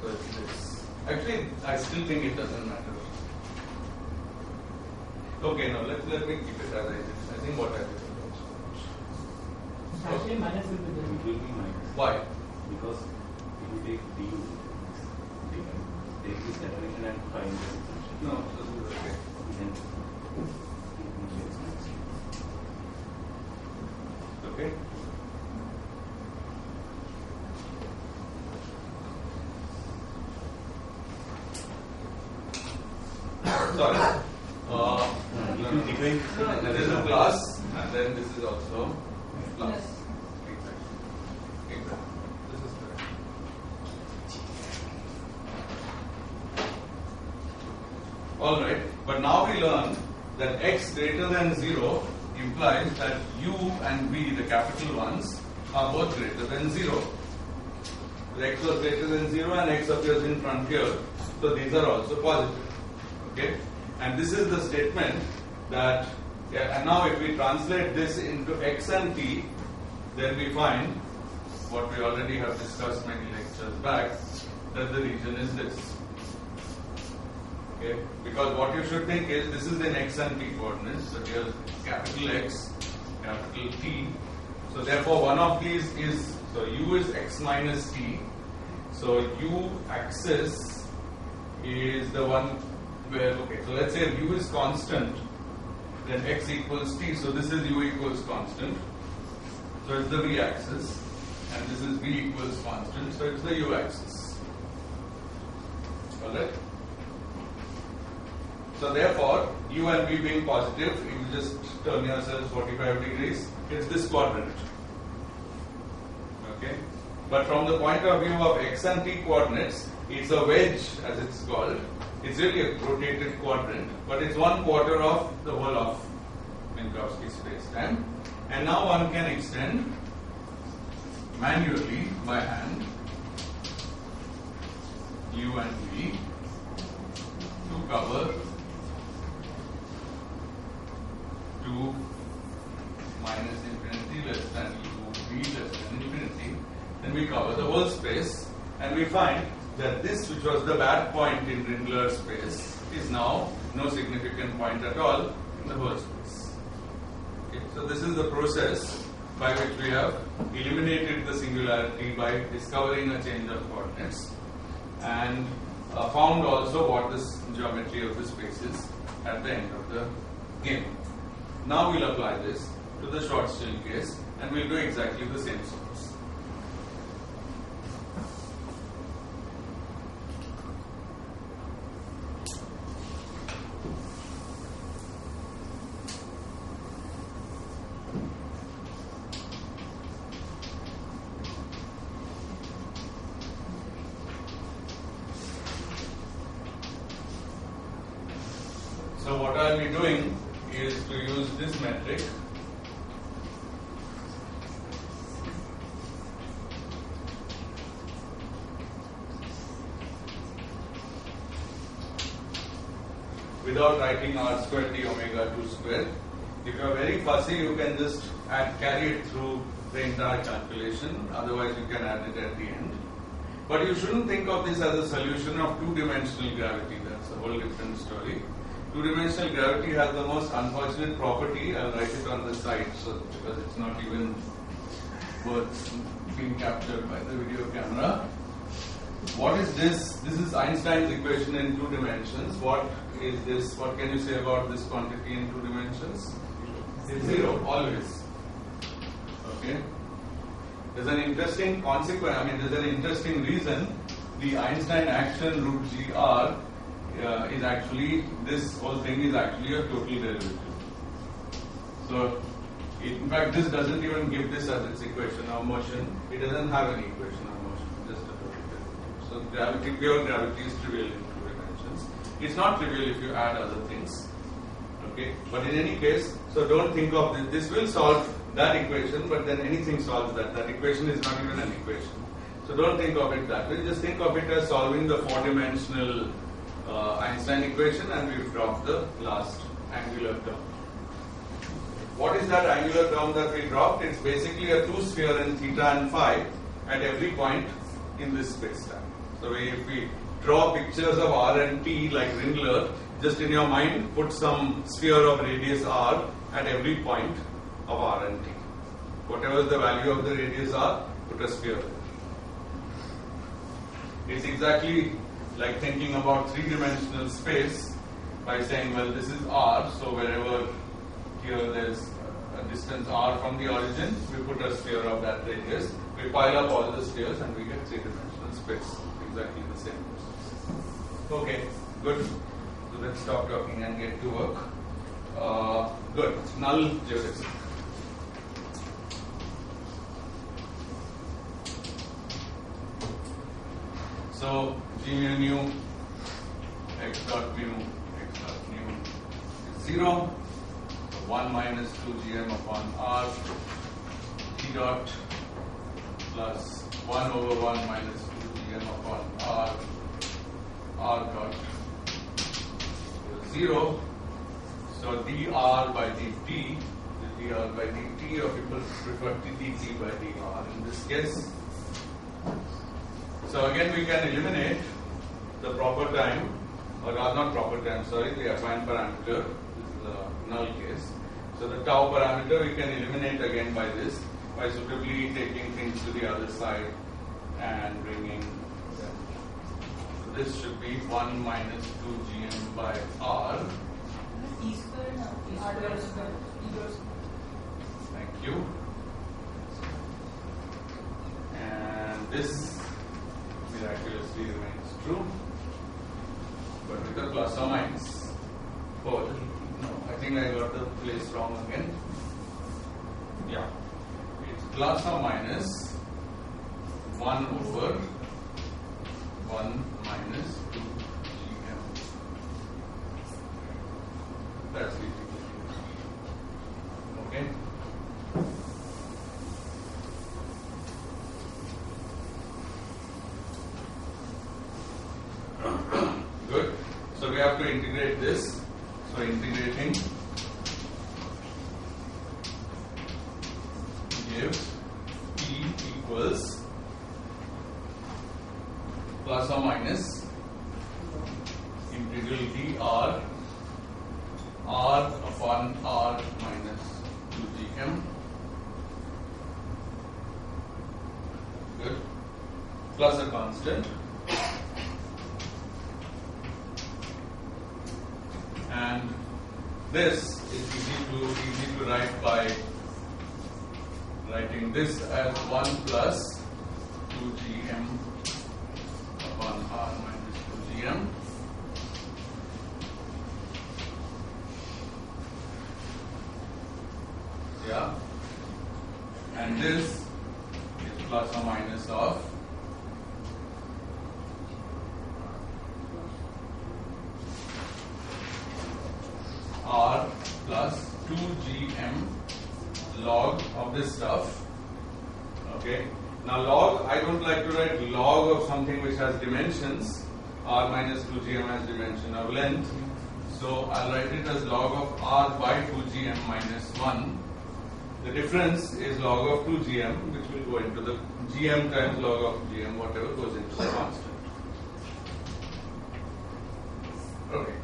S1: So it's this. Actually, I still think it doesn't matter. Okay, now let me keep it as I did. I think what I did was
S3: actually minus will be there.
S4: It will be minus.
S1: Why?
S4: Because if you take du, take this definition and find the extension.
S1: No, this is okay.
S4: Then
S1: Okay. Sorry. There is a plus, and then this is also plus.
S2: Yes.
S1: Exactly. This is correct. All right. But now we learn that x greater than 0 implies that u and v, the capital ones, are both greater than 0. The x was greater than 0 and x appears in front here. So these are also positive. Okay? And this is the statement that Yeah, and now if we translate this into x and t, then we find what we already have discussed many lectures back, that the region is this. Okay, because what you should think is this is in x and t coordinates. So here capital X, capital T. So therefore one of these is, so u is x minus t. So u axis is the one where, okay, so let's say u is constant, then x equals t. So this is u equals constant. So it's the v axis. And this is v equals constant. So it's the u axis. Alright? So therefore, u and v being positive, you just turn yourselves 45 degrees, it's this quadrant. Okay? But from the point of view of x and t coordinates, it's a wedge, as it's called. It's really a rotated quadrant, but it's 1/4 of the whole of Minkowski space-time. And now one can extend manually by hand u and v to cover 2 minus infinity less than u, v less than infinity. Then we cover the whole space, and we find that this, which was the bad point in Rindler space, is now no significant point at all in the whole space. Okay, so this is the process by which we have eliminated the singularity by discovering a change of coordinates, and found also what this geometry of the space is at the end of the game. Now we'll apply this to the Schwarzschild case, and we'll do exactly the same sorts. So what I'll be doing is to use this metric without writing r squared d omega 2 squared. If you are very fussy, you can just carry it through the entire calculation, otherwise you can add it at the end. But you shouldn't think of this as a solution of two-dimensional gravity. That's a whole different story. Two-dimensional gravity has the most unfortunate property. I'll write it on the side, so because it's not even worth being captured by the video camera. What is this? This is Einstein's equation in 2 dimensions. What is this? What can you say about this quantity in 2 dimensions? It's 0, always. Okay. There's an interesting consequence. I mean, there's an interesting reason. The Einstein action root gr is actually, this whole thing is actually a total derivative. So, in fact, this doesn't even give this as its equation of motion. It doesn't have any equation of motion, just a total derivative. So, gravity, pure gravity is trivial in 2 dimensions. It's not trivial if you add other things. Okay, but in any case, so don't think of this. This will solve that equation, but then anything solves that. That equation is not even an equation. So don't think of it that way. Just think of it as solving the 4-dimensional Einstein equation, and we've dropped the last angular term. What is that angular term that we dropped? It's basically a 2-sphere in theta and phi at every point in this space-time. So if we draw pictures of r and t like Rindler, just in your mind put some sphere of radius r at every point of r and t. Whatever the value of the radius r, put a sphere there. It's exactly like thinking about 3-dimensional space by saying, well, this is r, so wherever here there's a distance r from the origin, we put a sphere of that radius, we pile up all the spheres and we get 3-dimensional space. Exactly the same process. Okay, good. So let's stop talking and get to work. Good. Null geodesic. So g mu x dot mu is 0. So 1 minus 2 gm upon r t dot plus 1 over 1 minus 2 gm upon r dot 0. So dr by dt, the dr by dt, or people prefer dt by dr in this case. So again we can eliminate the proper time, or not proper time, sorry, the affine parameter, this is the null case. So the tau parameter we can eliminate again by this, by suitably taking things to the other side and bringing them. So this should be 1 minus 2 gm by r.
S5: E square now. E square.
S1: Thank you. And this miraculously remains true, but with a plus or minus. Oh, no, I think I got the place wrong again. Yeah, it's plus or minus 1 over 1 minus 2 gm. That's it. Okay. Good. So we have to integrate this. So integrating gives P equals plus or minus integral dr r upon r minus 2 gm. Good. Plus a constant. And this is easy to write by writing this as 1 plus 2 gm upon r minus 2 gm. Yeah. And this is plus or minus of r plus 2 gm log of this stuff. Okay. Now log, I don't like to write log of something which has dimensions. R minus 2 gm has dimension of length. So I'll write it as log of r by 2 gm minus 1. The difference is log of 2 gm, which will go into the gm times log of gm, whatever goes into the constant. Okay.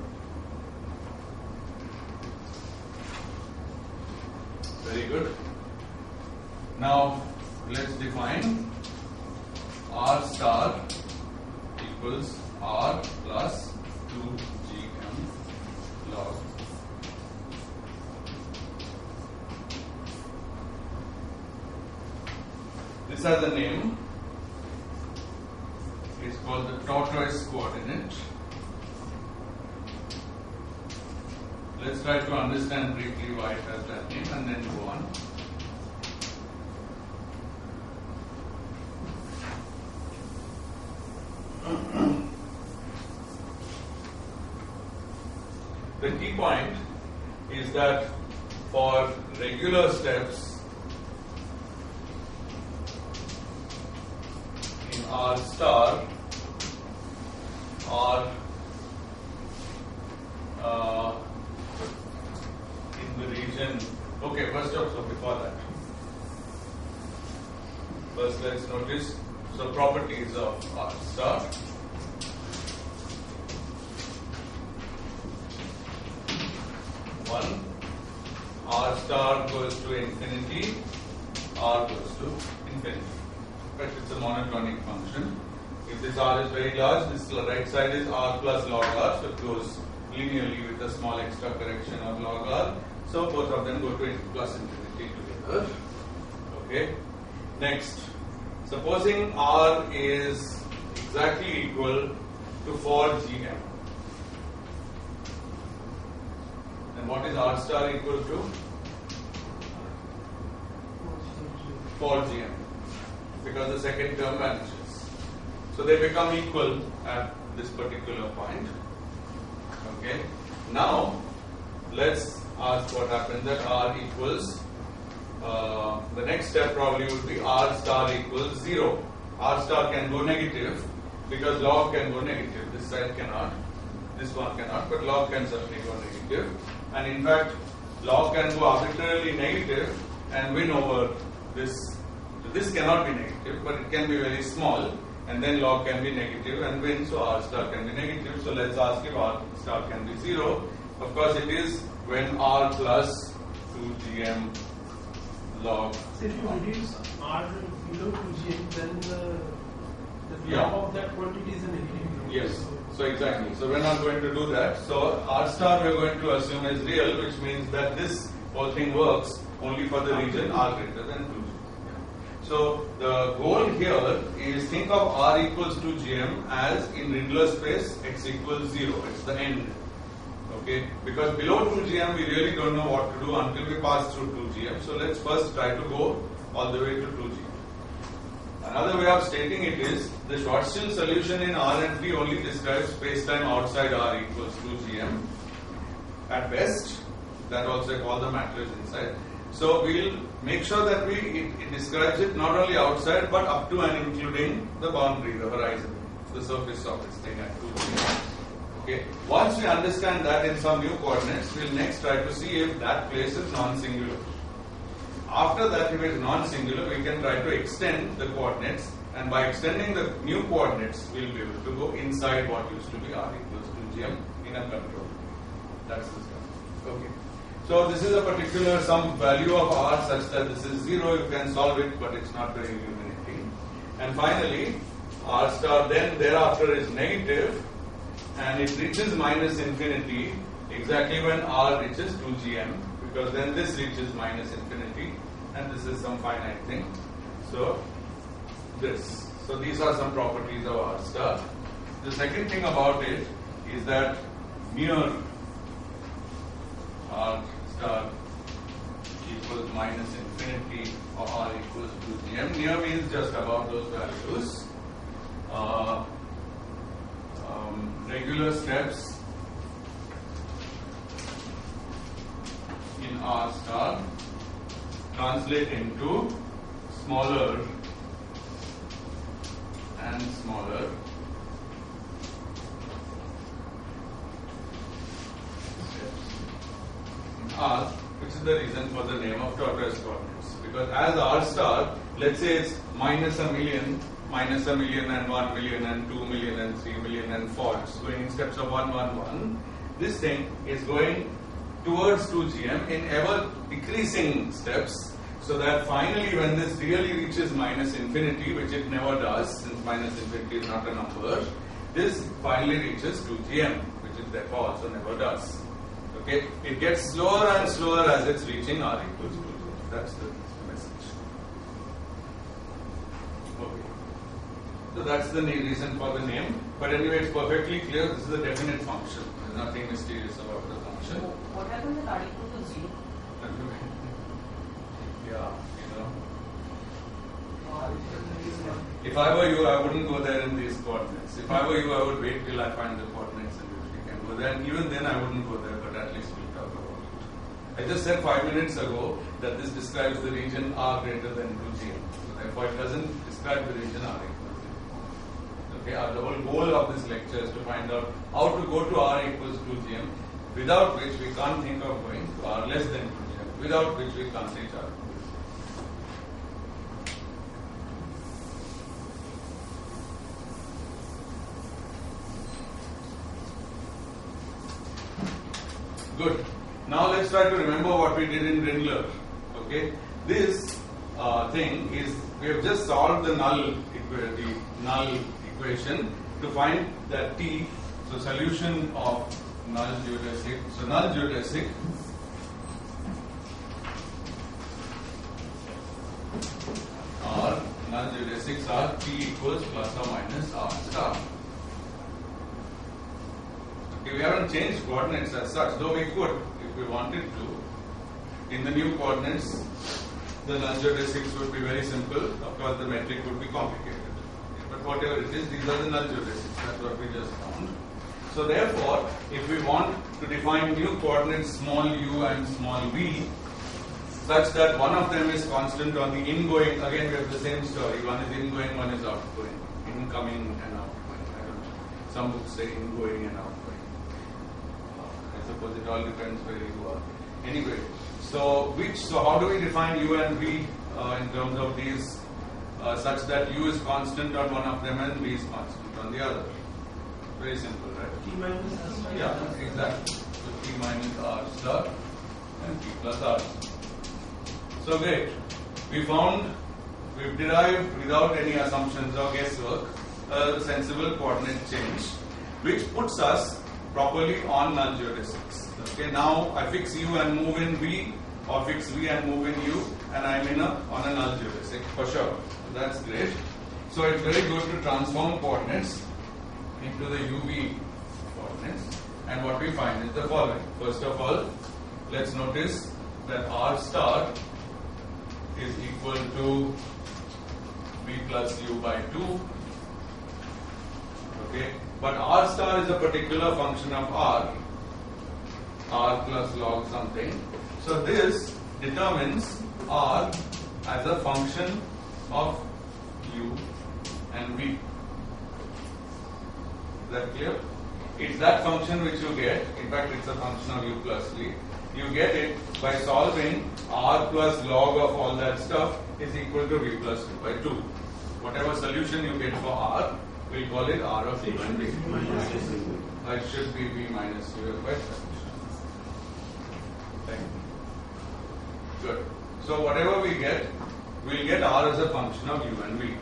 S1: Very good. Now let's define r star equals r plus 2 gm log. This has a name. It's called the Tortoise Coordinate. Let's try to understand briefly why it has that name and then go on. The key point is that for regular steps in R star or in the region, okay, first off, so before that, first let's notice the properties of R star. One, R star goes to infinity, R goes to infinity. But it's a monotonic function. If this R is very large, this right side is R plus log R, so it goes linearly with a small extra correction of log R. So both of them go to plus infinity together. Okay. Next, supposing R is exactly equal to 4 gm. And what is R star equal to? 4 gm. Because the second term vanishes. So they become equal at this particular point. Okay. Now, let's ask what happens at R equals, the next step probably would be R star equals 0. R star can go negative because log can go negative. This side cannot, this one cannot, but log can certainly go negative. and in fact log can go arbitrarily negative and win over this. So this cannot be negative, but it can be very small, and then log can be negative and win, so R star can be negative. So let's ask if R star can be 0. Of course it is when R plus 2gm log.
S3: So if you reduce R below 2gm, then the
S1: Yeah.
S3: log of that quantity is a negative.
S1: Yes, so exactly. So we're not going to do that. So R star we're going to assume is real, which means that this whole thing works only for the region R greater than 2. So the goal here is think of R equals to gm as in Rindler space x equals 0. It's the end. Okay, because below 2gm we really don't know what to do until we pass through 2gm. So let's first try to go all the way to 2gm. Another way of stating it is the Schwarzschild solution in R and P only describes spacetime outside R equals 2gm at best. That also I call the matrix inside. So we'll make sure that it describes it not only outside but up to and including the boundary, the horizon, the surface of this thing at 2gm. Okay. Once we understand that in some new coordinates, we'll next try to see if that place is non-singular. After that, if it is non-singular, we can try to extend the coordinates, and by extending the new coordinates, we'll be able to go inside what used to be R equals to gm in a control. That's the stuff. Okay. So this is a particular some value of R such that this is 0. You can solve it, but it's not very illuminating. And finally, R star then thereafter is negative, and it reaches minus infinity exactly when R reaches 2gm, because then this reaches minus infinity, and this is some finite thing. So this. So these are some properties of R star. The second thing about it is that near R star equals minus infinity or R equals 2gm. Near means just above those values. Regular steps in R star translate into smaller and smaller steps in R, which is the reason for the name of Tortoise Coordinates. Because as R star, let's say it's minus a million and 1 million and 2 million and 3 million and 4. It's going in steps of 1, 1, 1. This thing is going towards 2gm in ever decreasing steps, so that finally when this really reaches minus infinity, which it never does since minus infinity is not a number, this finally reaches 2gm, which it therefore also never does. Okay, it gets slower and slower as it's reaching R equals 2gm. That's the message. Okay. So that's the reason for the name. But anyway, it's perfectly clear this is a definite function. There's nothing mysterious about the function.
S2: What happens if R equals to 0?
S1: Yeah, you know. If I were you, I wouldn't go there in these coordinates. If I were you, I would wait till I find the coordinates in which we can go there. And even then, I wouldn't go there, but at least we'll talk about it. I just said 5 minutes ago that this describes the region R greater than 2gm. So therefore, it doesn't describe the region R equals 0. Okay, the whole goal of this lecture is to find out how to go to R equals 2gm, without which we can't think of going to R less than 2gm, without which we can't reach R. Good. Now let's try to remember what we did in Rindler. Okay, this thing is we have just solved the null equation to find that T. So solution of null geodesic. So null geodesic or null geodesics are T equals plus or minus R star. Okay, we haven't changed coordinates as such, though we could if we wanted to. In the new coordinates, the null geodesics would be very simple. Of course, the metric would be complicated. But whatever it is, these are the null geodesics. That's what we just found. So therefore, if we want to define new coordinates small u and small v, such that one of them is constant on the ingoing, again we have the same story. One is ingoing, one is outgoing. Incoming and outgoing. I don't know. Some books say ingoing and outgoing. suppose it all depends where you are. Anyway, so how do we define u and v in terms of these such that u is constant on one of them and v is constant on the other? Very simple, right?
S3: T minus R star.
S1: Yeah, exactly. So t minus r star and t plus r. So great. We've derived without any assumptions or guesswork a sensible coordinate change which puts us properly on null geodesics. Okay, now I fix u and move in v, or fix v and move in u, and I'm on a null geodesic for sure. That's great. So it's very good to transform coordinates into the uv coordinates, and what we find is the following. First of all, let's notice that r star is equal to v plus u by 2. Okay, but r star is a particular function of r plus log something. So this determines r as a function of u and v. Is that clear? It's that function which you get. In fact, it's a function of u plus v. You get it by solving r plus log of all that stuff is equal to v plus 2 by 2. Whatever solution you get for r, we'll call it r of u and v. It should be v minus u by solution. Thank you. Good. So whatever we get, we'll get r as a function of u and v.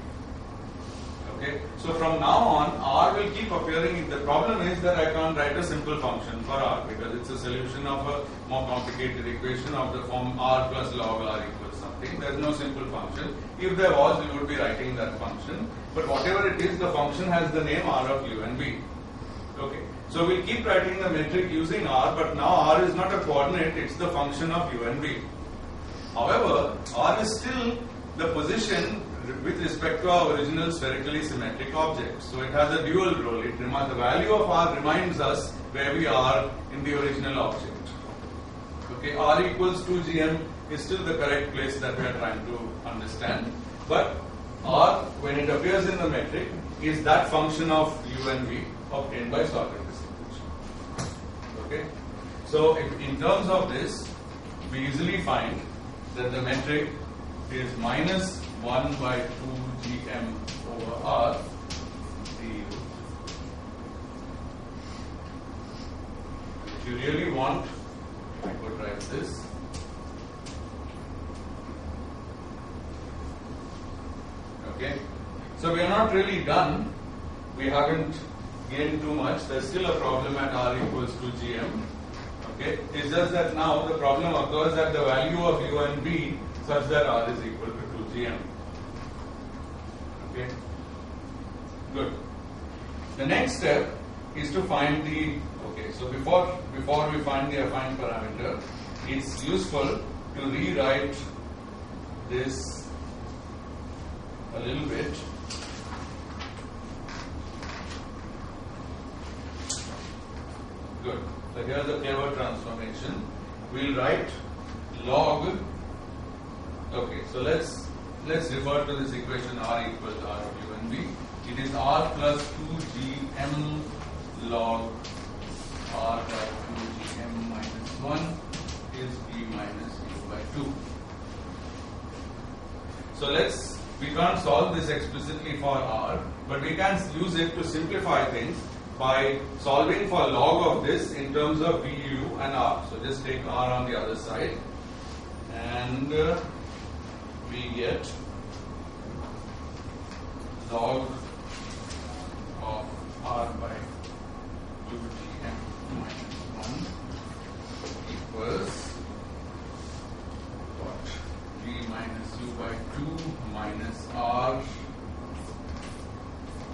S1: Okay. So from now on, r will keep appearing. The problem is that I can't write a simple function for r because it's a solution of a more complicated equation of the form r plus log r equals something. There's no simple function. If there was, we would be writing that function. But whatever it is, the function has the name r of u and v. Okay. So we'll keep writing the metric using r, but now r is not a coordinate, it's the function of u and v. However, r is still the position with respect to our original spherically symmetric object. So it has a dual role. The value of r reminds us where we are in the original object. Okay, r equals 2gm is still the correct place that we are trying to understand. But r, when it appears in the metric, is that function of u and v obtained by solving this equation. Okay, so in terms of this, we easily find that the metric is minus 1 by 2 gm over r du. If you really want, I could write this. Okay, so we are not really done. We haven't gained too much. There's still a problem at r equals 2 gm. Okay, it's just that now the problem occurs at the value of u and v such that r is equal to 2 gm. Okay, good. The next step is to find the, okay, so before we find the affine parameter, it's useful to rewrite this a little bit. Good. So here's a clever transformation. We'll write log. Okay, so let's refer to this equation r equals r of u and v. It is r plus 2gm log r by 2gm minus 1 is v minus u by 2. So we can't solve this explicitly for r, but we can use it to simplify things by solving for log of this in terms of v, u and r. So just take r on the other side and we get log of r by 2gm minus 1 equals what? V minus u by 2 minus r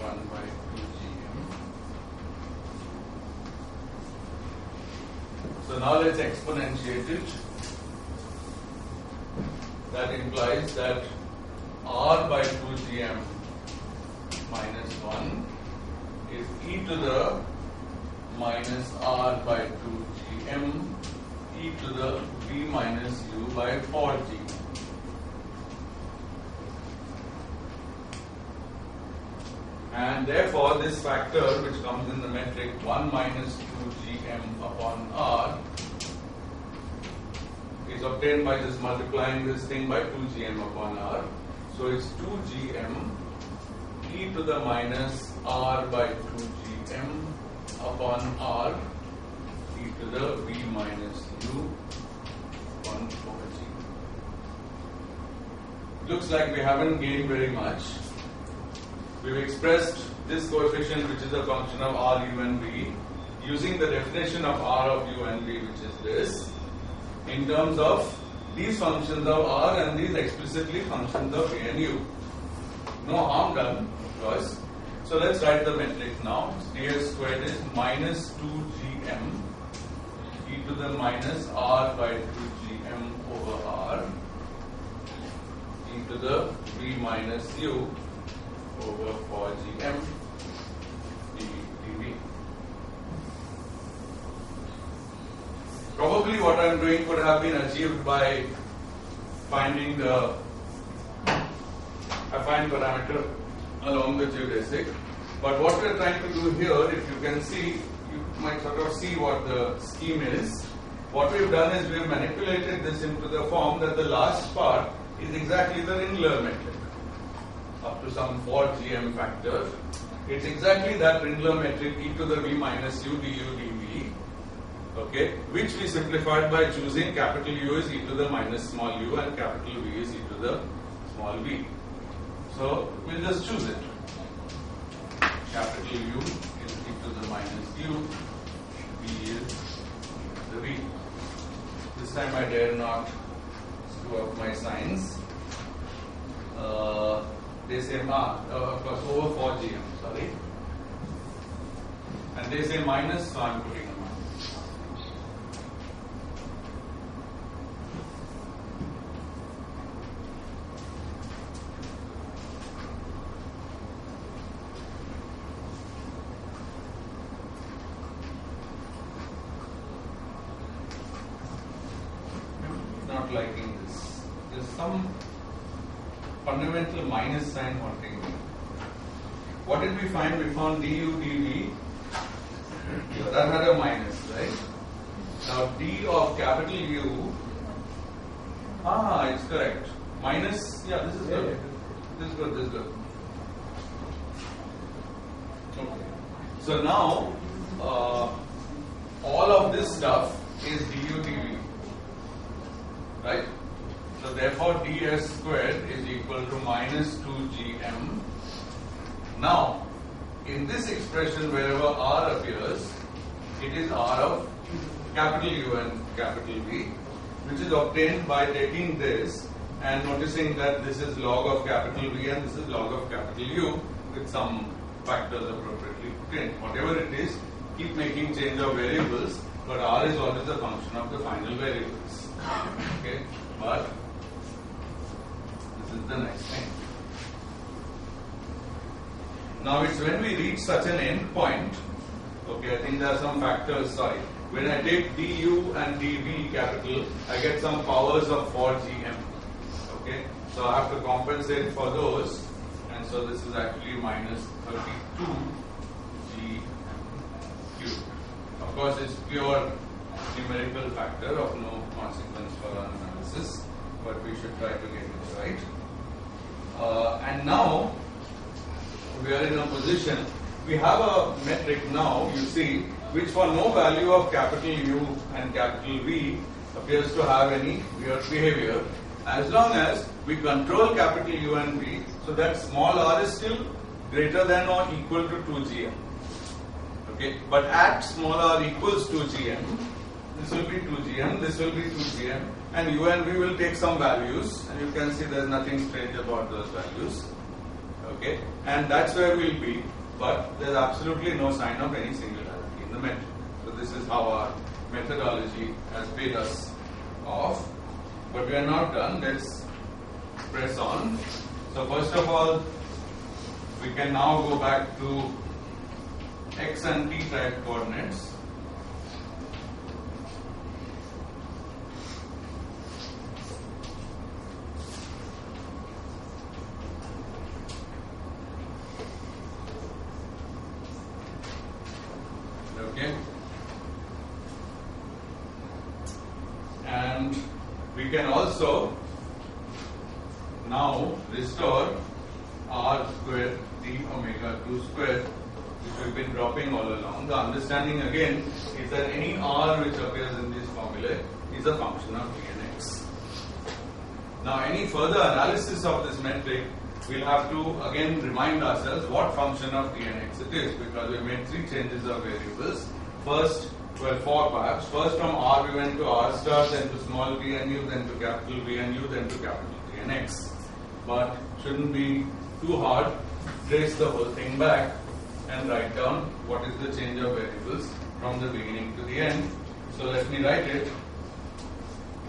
S1: 1 by 2gm. So now let's exponentiate it. That implies that r by 2gm minus 1 is e to the minus r by 2gm e to the v minus u by 4g. And therefore, this factor which comes in the metric 1 minus 2gm upon r is obtained by just multiplying this thing by 2gm upon r. So it's 2gm e to the minus r by 2gm upon r e to the v minus u upon 4g. Looks like we haven't gained very much. We've expressed this coefficient, which is a function of r, u and v, using the definition of r of u and v, which is this, in terms of these functions of r and these explicitly functions of a and u. No harm done, of course. So let's write the metric now. ds squared is minus 2gm e to the minus r by 2gm over r e to the v minus u over 4gm dv. Probably what I am doing could have been achieved by finding the affine parameter along the geodesic. But what we are trying to do here, if you can see, you might sort of see what the scheme is. What we have done is we have manipulated this into the form that the last part is exactly the Ringler metric, up to some 4gm factor. It's exactly that Ringler metric e to the v minus u du dv, okay, which we simplified by choosing capital U is e to the minus small u and capital V is e to the small v. So we'll just choose it. Capital U is e to the minus u, v is the v. This time I dare not screw up my signs. They say of course over 4gm, sorry. And they say minus, so I'm putting a minus. Not liking this. There's some fundamental minus sign haunting me. What did we find? We found du dv. That had a minus, right? Now d of capital U. It's correct. Minus, yeah, this is good. This is good, this is good. Okay. So now, all of this stuff is du dv. Right? So therefore ds squared is equal to minus 2gm. Now, in this expression wherever r appears, it is r of capital U and capital V, which is obtained by taking this and noticing that this is log of capital V and this is log of capital U with some factors appropriately put in. Whatever it is, keep making change of variables, but r is always a function of the final variables. Okay, but this is the next thing. Now it's when we reach such an end point, okay, I think there are some factors, sorry. When I take du and dv capital, I get some powers of 4gm. Okay, so I have to compensate for those, and so this is actually minus 32g cubed. Of course, it's pure numerical factor of no consequence for our analysis, but we should try to get it right. And now we are in a position, we have a metric now, you see, which for no value of capital U and capital V appears to have any weird behavior, as long as we control capital U and V, so that small r is still greater than or equal to 2gm. Okay, but at small r equals 2gm, this will be 2gm, this will be 2gm, and U and V will take some values, and you can see there is nothing strange about those values. Okay, and that's where we'll be, but there's absolutely no sign of any singularity in the metric. So this is how our methodology has paid us off. But we are not done. Let's press on. So first of all, we can now go back to x and t type coordinates. can also now restore r square d omega 2 square, which we've been dropping all along. The understanding again is that any r which appears in this formula is a function of dnx. Now, any further analysis of this metric, we'll have to again remind ourselves what function of dnx it is, because we made 3 changes of variables. First, well, 4 perhaps. First from r we went to r star, then to small v and u, then to capital V and u, then to capital dnx. But shouldn't be too hard. Trace the whole thing back and write down what is the change of variables from the beginning to the end. So let me write it.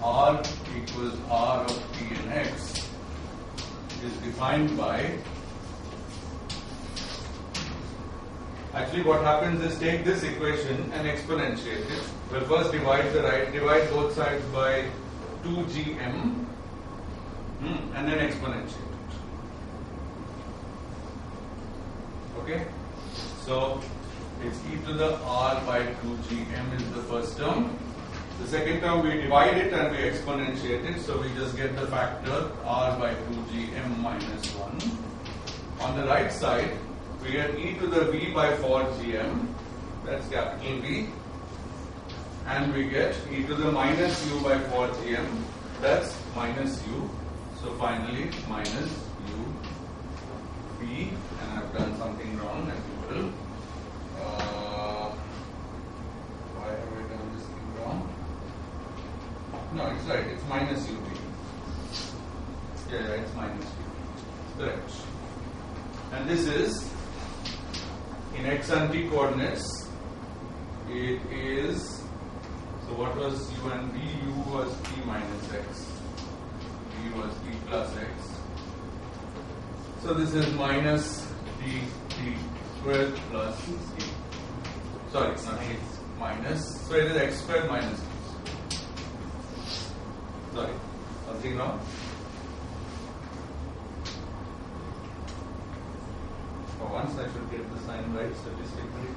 S1: R equals r of dnx is defined by, actually what happens is take this equation and exponentiate it. We'll first divide both sides by 2gm and then exponentiate it. Okay? So it's e to the r by 2gm is the first term. The second term we divide it and we exponentiate it, so we just get the factor r by 2gm minus 1. On the right side, we get e to the v by 4gm, that's capital V, and we get e to the minus u by 4gm, that's minus u. So finally, minus u v, and I've done something wrong as usual. Why have I done this thing wrong? No, it's right, it's minus uv. Yeah, it's minus u. Correct. And this is, in x and t coordinates, it is, so what was u and v? U was t minus x, v was t plus x. So this is minus t squared plus c. Sorry, it's not it's minus, so it is x squared minus t. Sorry, something wrong? For once I should get the sign right statistically.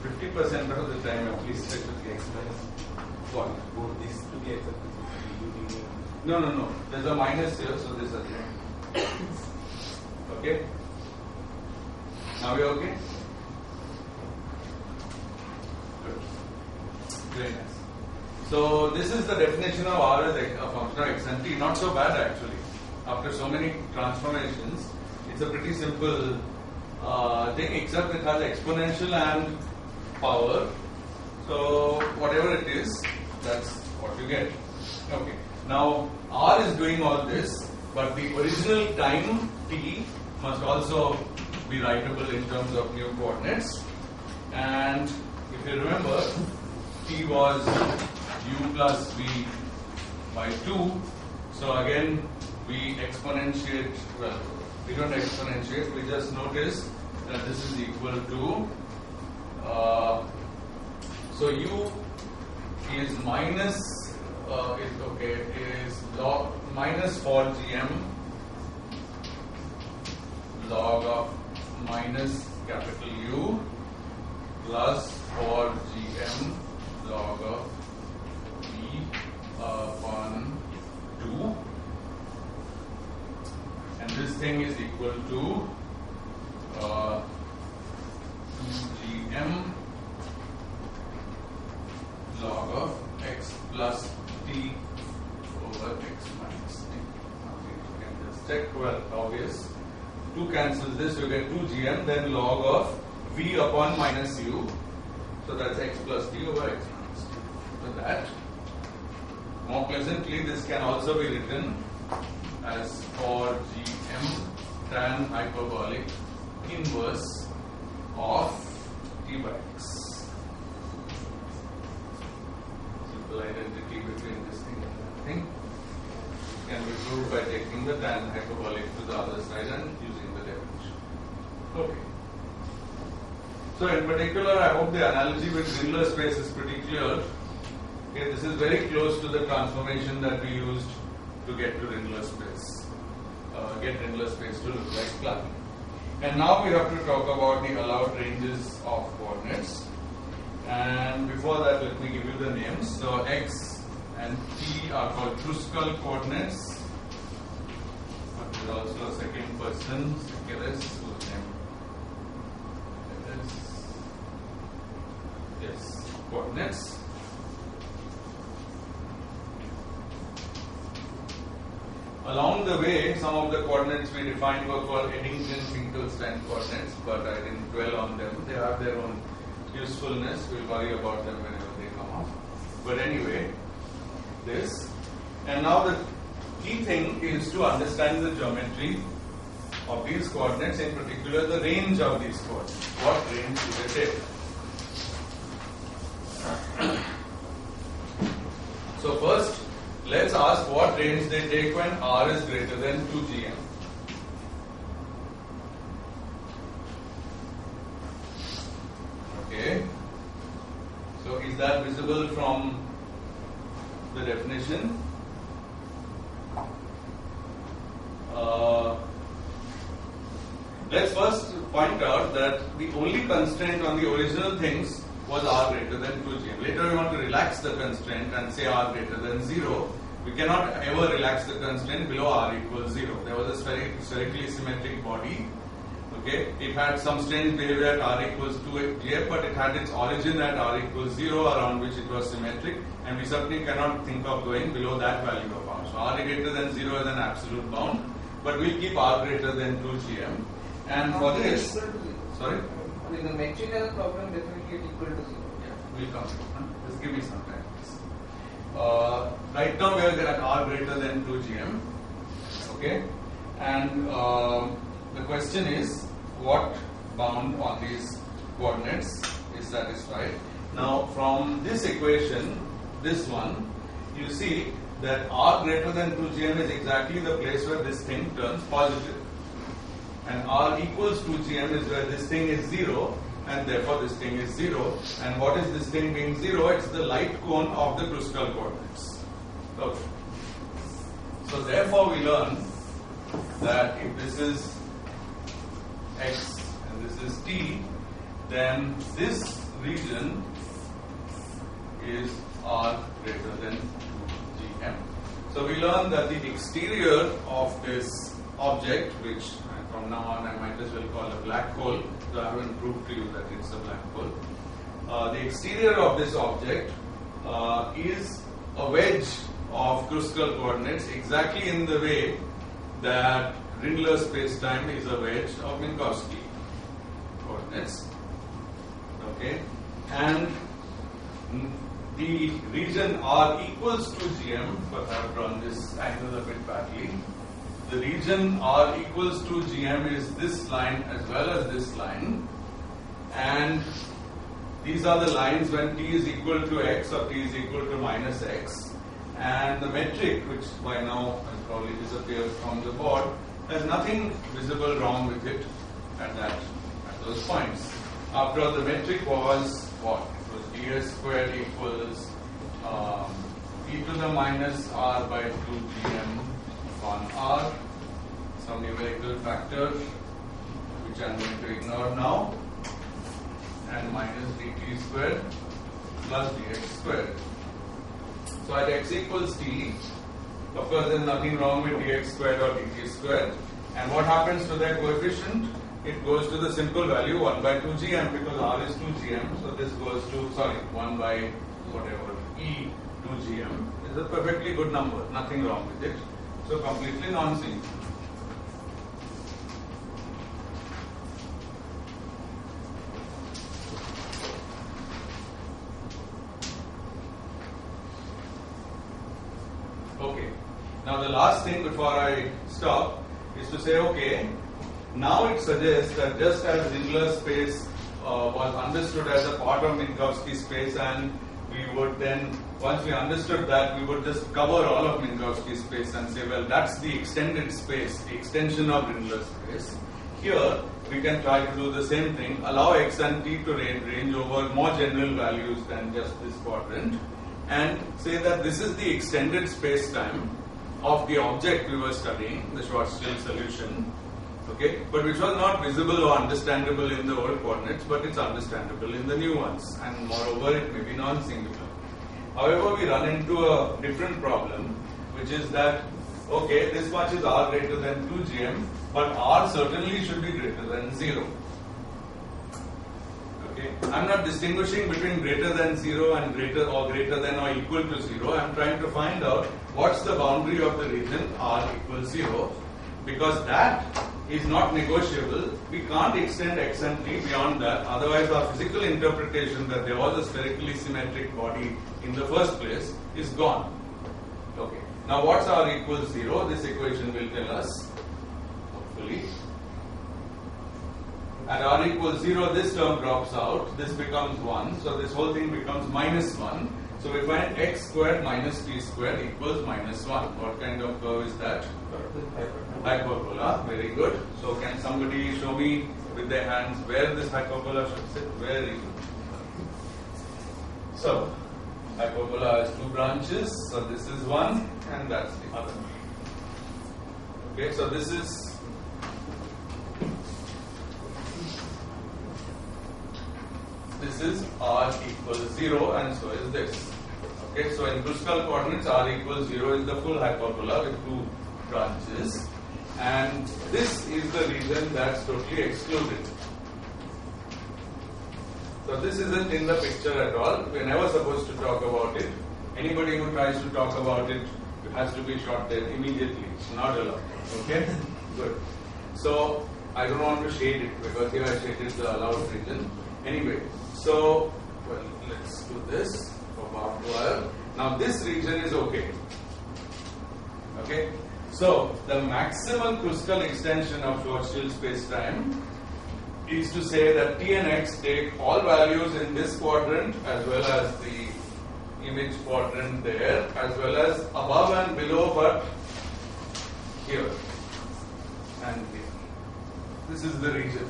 S1: 50% of the time at least I should get what?
S4: Both these to be accepted.
S1: No. There's a minus here, so this is there. Okay? Now we're okay? Good. Very nice. So this is the definition of R as a function of x and t. Not so bad actually. After so many transformations, it's a pretty simple thing, except it has exponential and power. So whatever it is, that's what you get. Okay. Now R is doing all this, but the original time t must also be writable in terms of new coordinates. And if you remember, t was u plus v by 2. So again, we exponentiate, well, we don't exponentiate, we just notice that this is equal to, so u is minus, is log minus 4gm log of minus capital U plus 4gm log of v upon 2. And this thing is equal to 2gm log of x plus t over x minus t. Okay, you can just check, well, obvious. 2 cancels this, you get 2gm, then log of v upon minus u. So that's x plus t over x minus t. So that, more pleasantly, this can also be written as 4gm tan hyperbolic inverse of t by x. Simple identity between this thing and that thing. It can be proved by taking the tan hyperbolic to the other side and using the definition. Okay. So in particular, I hope the analogy with Grindler space is pretty clear. Okay, this is very close to the transformation that we used to get to Grindler space. Get Grindler space to look like Platin. And now we have to talk about the allowed ranges of coordinates. And before that, let me give you the names. So x and t are called Tortoise Coordinates. But there is also a second person, Singularity, whose name is coordinates. Along the way, some of the coordinates we defined were called Eddington-Finkelstein coordinates, but I didn't dwell on them. They have their own usefulness. We'll worry about them whenever they come up. But anyway, this. And now the key thing is to understand the geometry of these coordinates, in particular the range of these coordinates. What range do they take? So first, let's ask what range they take when r is greater than 2 gm. Okay. So is that visible from the definition? Let's first point out that the only constraint on the original things was r greater than 2 gm. Later we want to relax the constraint and say r greater than 0. We cannot ever relax the constraint below r equals 0. There was a spherically symmetric body. Okay, it had some strange behavior at r equals 2 gm, but it had its origin at r equals 0, around which it was symmetric, and we certainly cannot think of going below that value of r. So r greater than 0 is an absolute bound, but we'll keep r greater than 2 gm. And for this, sorry?
S2: In the metric as a problem, definitely it equal to 0.
S1: Yeah, we'll come to it. Just give me some time, please. Right now we are at r greater than 2 gm. Okay, and the question is, what bound on these coordinates is satisfied? Now, from this equation, this one, you see that r greater than 2 gm is exactly the place where this thing turns positive. And r equals 2 gm is where this thing is 0, and therefore this thing is 0. And what is this thing being 0? It's the light cone of the Tortoise coordinates. Okay. So therefore we learn that if this is x and this is t, then this region is r greater than 2 gm. So we learn that the exterior of this object, which from now on I might as well call a black hole, so I haven't proved to you that it's a black hole. The exterior of this object is a wedge of Tortoise coordinates, exactly in the way that Rindler spacetime is a wedge of Minkowski coordinates. Okay, and the region r equals 2 gm, but I have drawn this angle a bit badly. The region r equals 2 gm is this line as well as this line, and these are the lines when t is equal to x or t is equal to minus x, and the metric, which by now has probably disappeared from the board, has nothing visible wrong with it at those points. After all, the metric was what? It was ds squared equals e to the minus r by 2 gm on r, some numerical factor which I am going to ignore now, and minus dt squared plus dx squared. So at x equals t, of course there is nothing wrong with dx squared or dt squared, and what happens to their coefficient? It goes to the simple value 1 by 2 gm, because r is 2 gm, so this goes to, 1 by whatever, e 2 gm is a perfectly good number, nothing wrong with it. So completely non-singular. Okay. Now the last thing before I stop is to say, okay, now it suggests that just as Rindler space was understood as a part of Minkowski space, and we would then, once we understood that, we would just cover all of Minkowski space and say, well, that's the extended space, the extension of Rindler space. Here, we can try to do the same thing, allow x and t to range over more general values than just this quadrant, and say that this is the extended space-time of the object we were studying, the Schwarzschild solution, Okay, but which was not visible or understandable in the old coordinates, but it's understandable in the new ones, and moreover it may be non-singular. However, we run into a different problem, which is that, okay, this much is r greater than 2 gm, but r certainly should be greater than 0. Okay, I'm not distinguishing between greater than 0 and greater than or equal to 0. I'm trying to find out what's the boundary of the region r equals 0, because that is not negotiable. We can't extend x and t beyond that, otherwise our physical interpretation that there was a spherically symmetric body in the first place is gone. Okay. Now what's r equals 0? This equation will tell us, hopefully. At r equals 0, this term drops out, this becomes 1, so this whole thing becomes minus 1. So we find x squared minus t squared equals minus 1. What kind of curve is that? Hyperbola. Very good. So can somebody show me with their hands where this hyperbola should sit? Very good. So hyperbola has two branches. So this is one and that's the other. Okay, so this is r equals 0 and so is this. Okay, so in Kruskal coordinates r equals 0 is the full hyperbola with two branches, and this is the region that's totally excluded. So this isn't in the picture at all. We're never supposed to talk about it. Anybody who tries to talk about it has to be shot dead immediately. It's not allowed. Okay? Good. So I don't want to shade it because here I shaded the allowed region. Anyway, so well, let's do this for barbed wire. Now this region is okay. Okay? So the maximal Kruskal extension of Schwarzschild space-time is to say that t and x take all values in this quadrant as well as the image quadrant there, as well as above and below, but here and here. This is the region.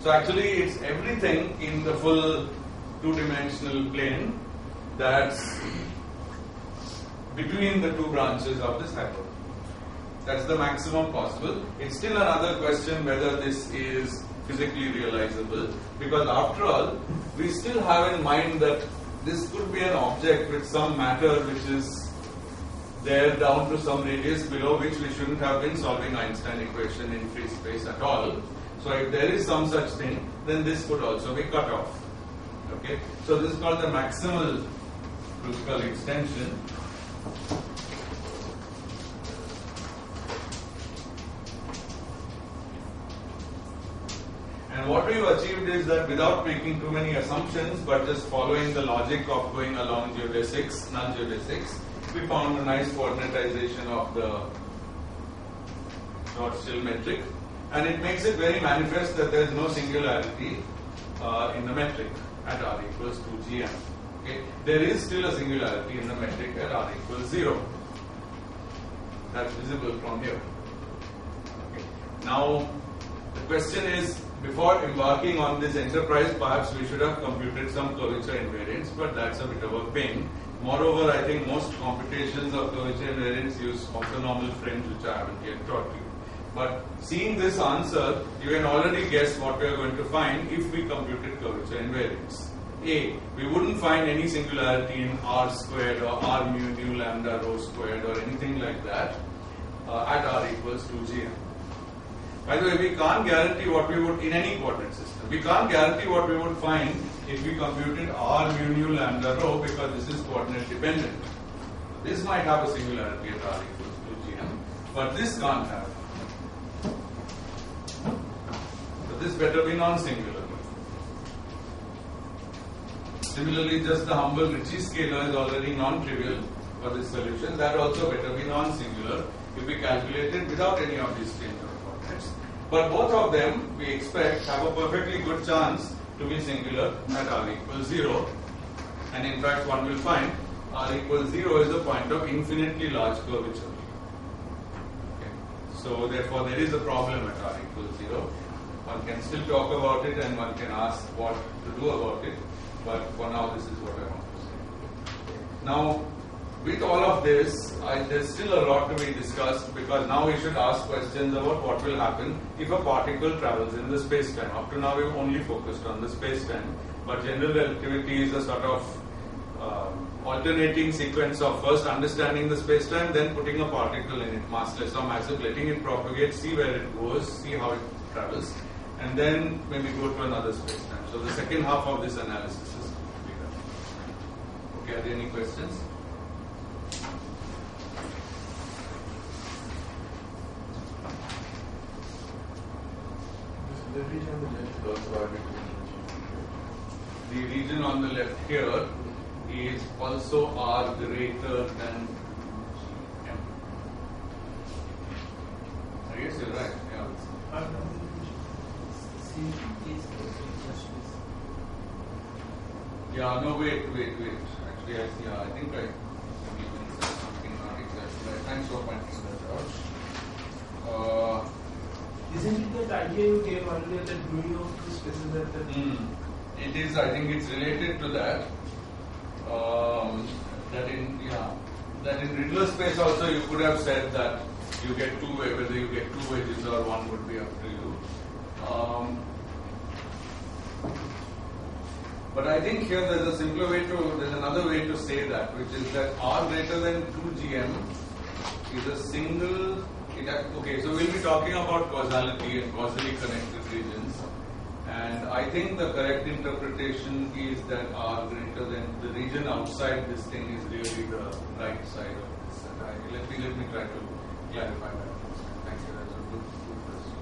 S1: So actually it's everything in the full two-dimensional plane that's between the two branches of this hyperbola. That's the maximum possible. It's still another question whether this is physically realizable, because after all, we still have in mind that this could be an object with some matter which is there down to some radius below which we shouldn't have been solving Einstein equation in free space at all. So if there is some such thing, then this could also be cut off. Okay? So this is called the maximal Kruskal extension. And what we've achieved is that without making too many assumptions, but just following the logic of going along geodesics, null geodesics, we found a nice coordinatization of the Schwarzschild metric, and it makes it very manifest that there is no singularity in the metric at r equals 2 gm. Okay? There is still a singularity in the metric at r equals 0. That's visible from here. Okay. Now, the question is, before embarking on this enterprise, perhaps we should have computed some curvature invariants, but that's a bit of a pain. Moreover, I think most computations of curvature invariants use orthonormal frames, which I haven't yet taught you. But seeing this answer, you can already guess what we are going to find if we computed curvature invariants. A, we wouldn't find any singularity in r squared or r mu nu lambda rho squared or anything like that at r equals 2 gm. By the way, we can't guarantee what we would in any coordinate system. We can't guarantee what we would find if we computed r mu nu lambda rho, because this is coordinate dependent. This might have a singularity at r equals 2 gm, but this can't have. So this better be non-singular. Similarly, just the humble Ricci scalar is already non-trivial for this solution. That also better be non-singular if we calculate it without any of these change of coordinates. But both of them, we expect, have a perfectly good chance to be singular at r equals 0. And in fact, one will find r equals 0 is a point of infinitely large curvature. Okay. So therefore, there is a problem at r equals 0. One can still talk about it and one can ask what to do about it. But for now, this is what I want to say. Now, with all of this, there's still a lot to be discussed, because now we should ask questions about what will happen if a particle travels in the space-time. Up to now we've only focused on the space-time, but general relativity is a sort of alternating sequence of first understanding the space-time, then putting a particle in it, massless or massive, letting it propagate, see where it goes, see how it travels, and then maybe go to another space-time. So the second half of this analysis is bigger. Okay, are there any questions?
S6: The region on the left is also arbitrary.
S1: The region on the left here is also R greater than M. I guess you're right. Yeah. Yeah. No. Wait. Actually, I think I even said something not exactly right. Thanks for pointing that out.
S3: Isn't it that idea you gave earlier that doing of two spaces at the
S1: It is. I think it's related to that. That in Riddler space also you could have said that you get two, whether you get two edges or one would be up to you. But I think here there's another way to say that, which is that R greater than 2gm is a single. Okay, so we'll be talking about causality and causally connected regions. And I think the correct interpretation is that R greater than the region outside this thing is really the right side of this. Let me try to clarify that. Thank you. That's a good question.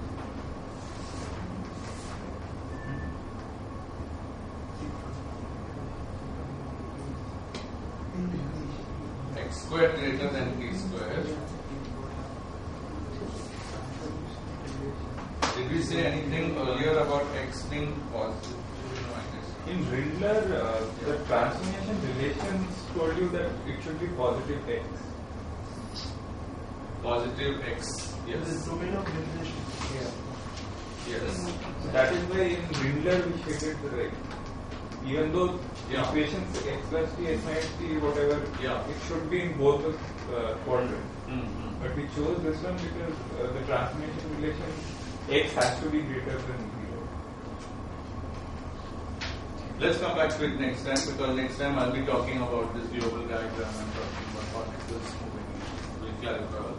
S1: X squared greater than T squared. Did we say anything earlier about X being positive?
S7: In Riddler, the transformation relations told you that it should be positive X.
S1: Positive X, yes.
S3: The domain of definition.
S1: Yes.
S7: So that is why in Riddler we shaded the right. Even though equations X plus T, X minus T, whatever, it should be in both the quadrants.
S1: Mm-hmm.
S7: But we chose this one because the transformation relation X has to be greater than 0.
S1: Let's come back to it next time, because next time I'll be talking about this global diagram and talking about particles moving. We'll clarify.